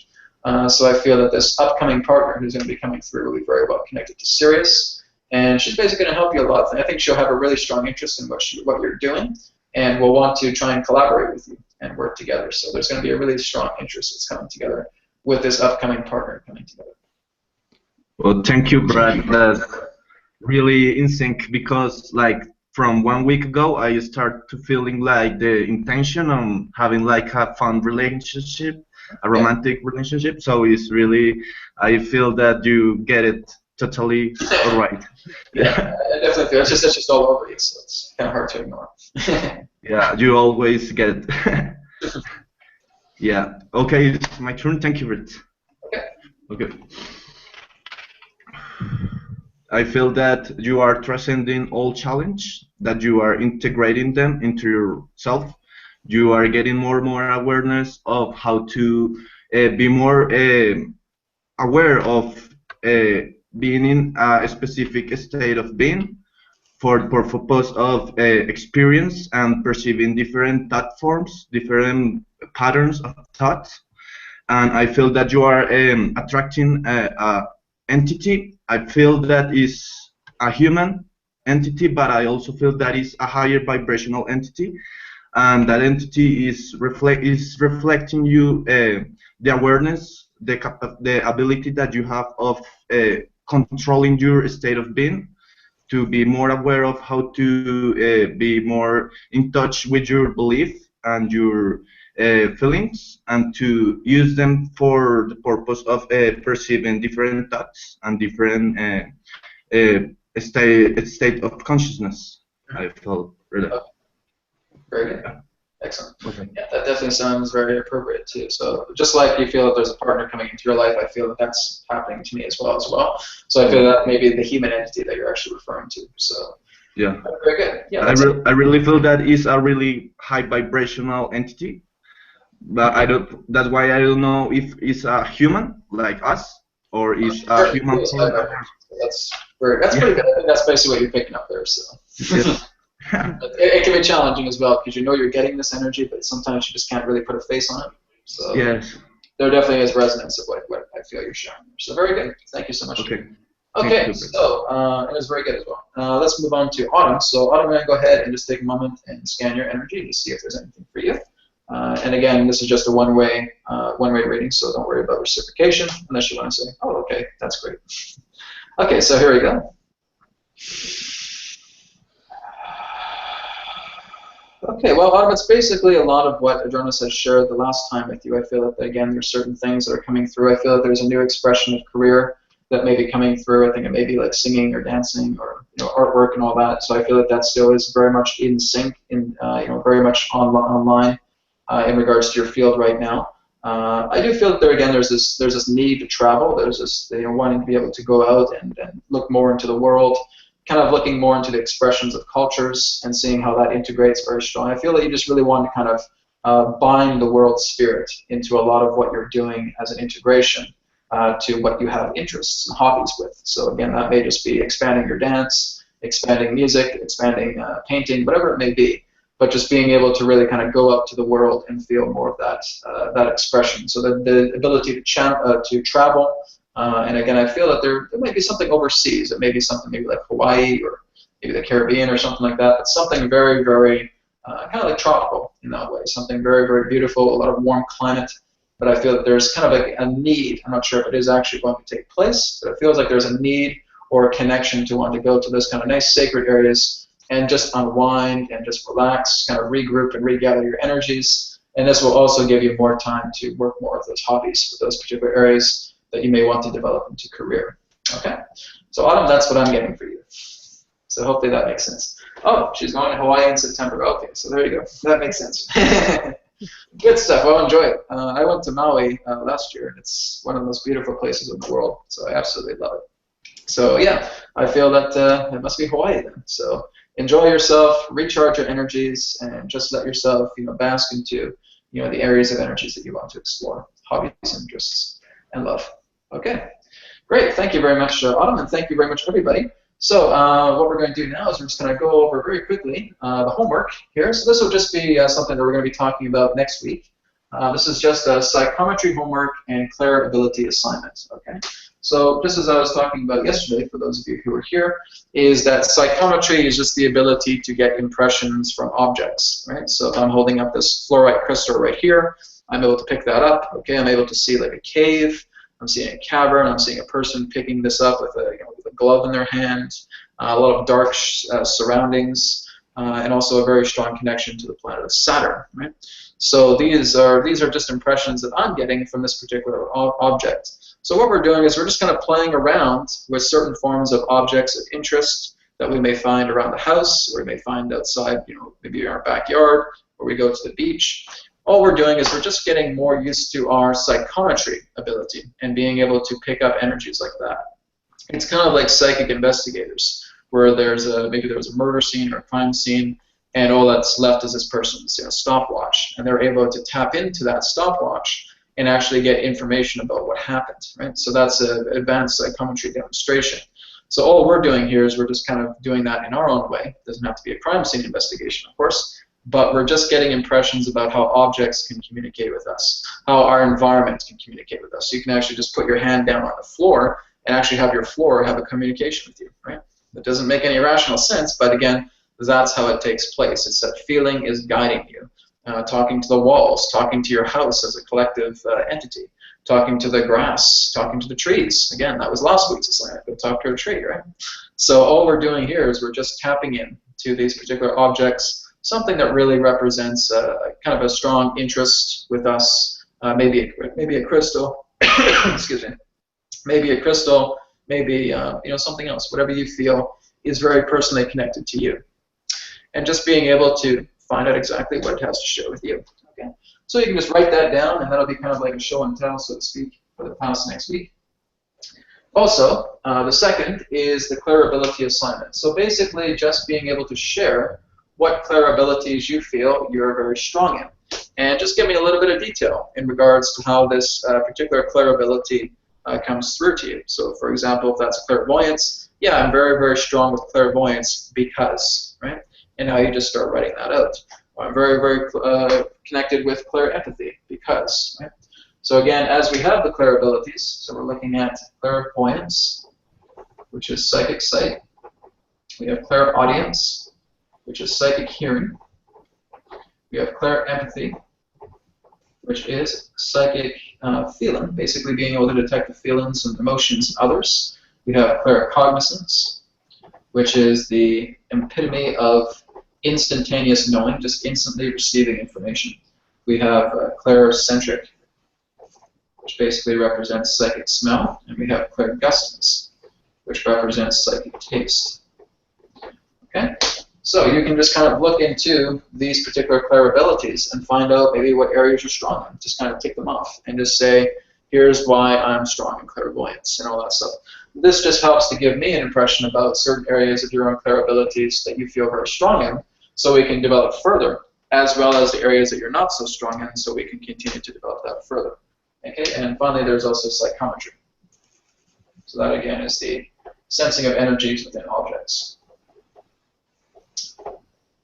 So I feel that this upcoming partner who's going to be coming through will be very well connected to Sirius, and she's basically going to help you a lot. I think she'll have a really strong interest in what you're doing, and will want to try and collaborate with you and work together. So there's going to be a really strong interest that's coming together with this upcoming partner coming together. Well, thank you, Brad. That's really in sync because, like, from 1 week ago, I start to feeling like the intention on having like a fun relationship, a romantic relationship. So it's really, I feel that you get it totally all right. Yeah, I definitely feel it's just all over you, so it's kind of hard to ignore. Yeah, you always get it. Yeah. Okay, it's my turn. Thank you, Britt. Okay. I feel that you are transcending all challenge, that you are integrating them into yourself. You are getting more and more awareness of how to be more aware of being in a specific state of being for the purpose of experience and perceiving different thought forms, different patterns of thoughts. And I feel that you are attracting a entity. I feel that is a human entity, but I also feel that is a higher vibrational entity, and that entity is reflecting you the awareness, the ability that you have of controlling your state of being, to be more aware of how to be more in touch with your belief and your feelings, and to use them for the purpose of perceiving different thoughts and different state of consciousness. I felt really. Very good. Excellent. Okay. Yeah, that definitely sounds very appropriate too. So just like you feel that there's a partner coming into your life, I feel that that's happening to me as well. So I feel that maybe the human entity that you're actually referring to. So yeah. Very good. Yeah. I really feel that is a really high vibrational entity. But I don't. That's why I don't know if it's a human like us or is a human. That's pretty good. I think that's basically what you're picking up there. So. Yes. It can be challenging as well because you know you're getting this energy, but sometimes you just can't really put a face on it. So Yes. there definitely is resonance of what I feel you're sharing. So very good. Thank you so much. Okay. Okay, Thank you. so it was very good as well. Let's move on to Autumn. So Autumn, I'm going to go ahead and just take a moment and scan your energy to see if there's anything for you. And again, this is just a one-way reading, so don't worry about reciprocation unless you want to say, oh, okay, that's great. Okay, so here we go. Okay, well, Autumn, it's basically a lot of what Adronis has shared the last time with you. I feel that, again, there's certain things that are coming through. I feel that there's a new expression of career that may be coming through. I think it may be like singing or dancing or artwork and all that. So I feel that that still is very much in sync, very much online in regards to your field right now. I do feel that there's this need to travel. There's this wanting to be able to go out and look more into the world, kind of looking more into the expressions of cultures and seeing how that integrates very strong. I feel that you just really want to kind of bind the world spirit into a lot of what you're doing as an integration to what you have interests and hobbies with. So again, that may just be expanding your dance, expanding music, expanding painting, whatever it may be, but just being able to really kind of go out to the world and feel more of that expression. So the ability to travel, and again, I feel that there may be something overseas. It may be something maybe like Hawaii or maybe the Caribbean or something like that, but something very, very kind of like tropical in that way, something very, very beautiful, a lot of warm climate. But I feel that there's kind of like a need. I'm not sure if it is actually going to take place, but it feels like there's a need or a connection to want to go to those kind of nice sacred areas and just unwind and just relax, kind of regroup and regather your energies. And this will also give you more time to work more of those hobbies with those particular areas that you may want to develop into career. Okay? So Autumn, that's what I'm getting for you. So hopefully that makes sense. Oh, she's going to Hawaii in September. Okay, so there you go. That makes sense. Good stuff. I'll enjoy it. I went to Maui last year, and it's one of the most beautiful places in the world, so I absolutely love it. So yeah, I feel that it must be Hawaii then. So enjoy yourself, recharge your energies, and just let yourself, bask into, the areas of energies that you want to explore, hobbies, interests, and love. Okay, great. Thank you very much, Autumn, and thank you very much, everybody. So what we're going to do now is we're just going to go over very quickly the homework here. So this will just be something that we're going to be talking about next week. This is just a psychometry homework and Claire ability assignment. Okay. So just as I was talking about yesterday, for those of you who were here, is that psychometry is just the ability to get impressions from objects, right? So if I'm holding up this fluorite crystal right here, I'm able to pick that up. Okay, I'm able to see like a cave. I'm seeing a cavern. I'm seeing a person picking this up with a glove in their hand. A lot of dark surroundings, and also a very strong connection to the planet of Saturn. Right. So these are just impressions that I'm getting from this particular object. So what we're doing is we're just kind of playing around with certain forms of objects of interest that we may find around the house, or we may find outside, maybe in our backyard, or we go to the beach. All we're doing is we're just getting more used to our psychometry ability and being able to pick up energies like that. It's kind of like psychic investigators, where maybe there's a murder scene or a crime scene, and all that's left is this person's stopwatch, and they're able to tap into that stopwatch and actually get information about what happened. Right? So that's an advanced psychometry demonstration. So all we're doing here is we're just kind of doing that in our own way. It doesn't have to be a crime scene investigation, of course. But we're just getting impressions about how objects can communicate with us, how our environment can communicate with us. So you can actually just put your hand down on the floor and actually have your floor have a communication with you, right? That doesn't make any rational sense, but again, that's how it takes place. It's that feeling is guiding you, talking to the walls, talking to your house as a collective entity, talking to the grass, talking to the trees. Again, that was last week's assignment, go talk to a tree, right? So all we're doing here is we're just tapping in to these particular objects, something that really represents kind of a strong interest with us, maybe a crystal, excuse me, maybe a crystal, maybe something else, whatever you feel is very personally connected to you, and just being able to find out exactly what it has to share with you. Okay, so you can just write that down, and that'll be kind of like a show and tell, so to speak, for the class next week. Also, the second is the Claire ability assignment. So basically, just being able to share what Claire abilities you feel you're very strong in. And just give me a little bit of detail in regards to how this particular Claire ability comes through to you. So for example, if that's clairvoyance, yeah, I'm very, very strong with clairvoyance because, right? and now you just start writing that out. I'm very, very connected with clairempathy because, right? So again, as we have the clair abilities, so we're looking at clairvoyance, which is psychic sight. We have clairaudience, which is psychic hearing. We have clairempathy, which is psychic feeling, basically being able to detect the feelings and emotions of others. We have claircognizance, which is the epitome of instantaneous knowing, just instantly receiving information. We have claircentric, which basically represents psychic smell, and we have clairgustance, which represents psychic taste. Okay? So you can just kind of look into these particular clair abilities and find out maybe what areas you're strong in. Just kind of tick them off and just say, here's why I'm strong in clairvoyance and all that stuff. This just helps to give me an impression about certain areas of your own clair abilities that you feel very strong in, so we can develop further, as well as the areas that you're not so strong in, so we can continue to develop that further. Okay, and finally there's also psychometry. So that again is the sensing of energies within objects.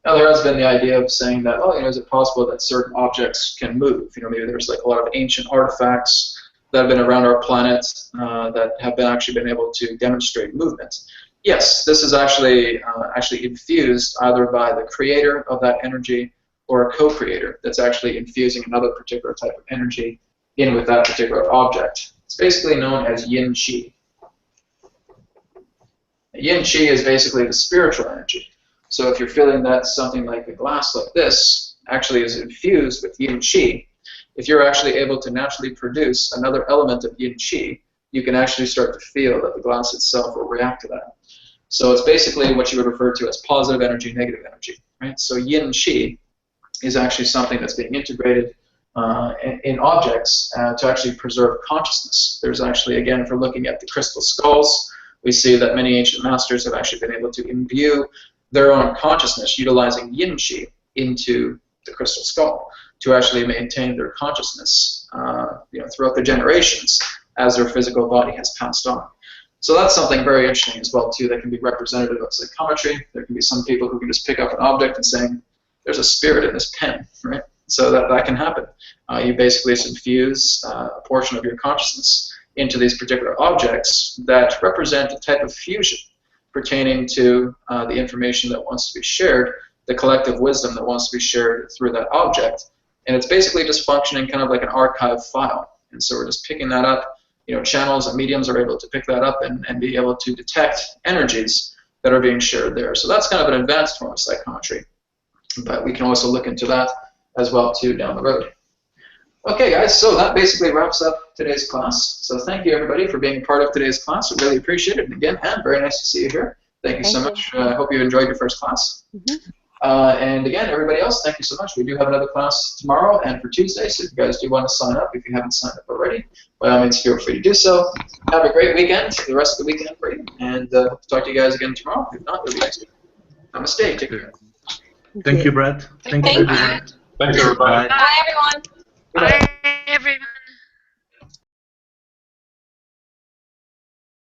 Now there has been the idea of saying that, oh, is it possible that certain objects can move? Maybe there's like a lot of ancient artifacts that have been around our planet that have actually been able to demonstrate movement. Yes, this is actually infused either by the creator of that energy or a co-creator that's actually infusing another particular type of energy in with that particular object. It's basically known as yin-qi. Yin-qi is basically the spiritual energy. So if you're feeling that something like a glass like this actually is infused with yin-qi, if you're actually able to naturally produce another element of yin-qi, you can actually start to feel that the glass itself will react to that. So it's basically what you would refer to as positive energy, negative energy, right? So yin-qi is actually something that's being integrated in objects to actually preserve consciousness. There's actually, again, if we're looking at the crystal skulls, we see that many ancient masters have actually been able to imbue their own consciousness utilizing yin-qi into the crystal skull to actually maintain their consciousness throughout the generations as their physical body has passed on. So that's something very interesting as well too that can be representative of psychometry. There can be some people who can just pick up an object and saying, there's a spirit in this pen, right? So that can happen. You basically just infuse a portion of your consciousness into these particular objects that represent a type of fusion pertaining to the information that wants to be shared, the collective wisdom that wants to be shared through that object. And it's basically just functioning kind of like an archive file. And so we're just picking that up. Channels and mediums are able to pick that up and be able to detect energies that are being shared there. So that's kind of an advanced form of psychometry. But we can also look into that as well too down the road. Okay, guys, so that basically wraps up today's class. So thank you, everybody, for being a part of today's class. We really appreciate it. And again, Anne, very nice to see you here. Thank you so much. I hope you enjoyed your first class. And again, everybody else, thank you so much. We do have another class tomorrow and for Tuesday, so if you guys do want to sign up, if you haven't signed up already, by all means, feel free to do so. Have a great weekend, the rest of the weekend for you, and hope to talk to you guys again tomorrow. If not, it'll be next week. Namaste. Take care. Thank you, Brad. Thank you, everyone. Thanks, everybody. Bye, everyone.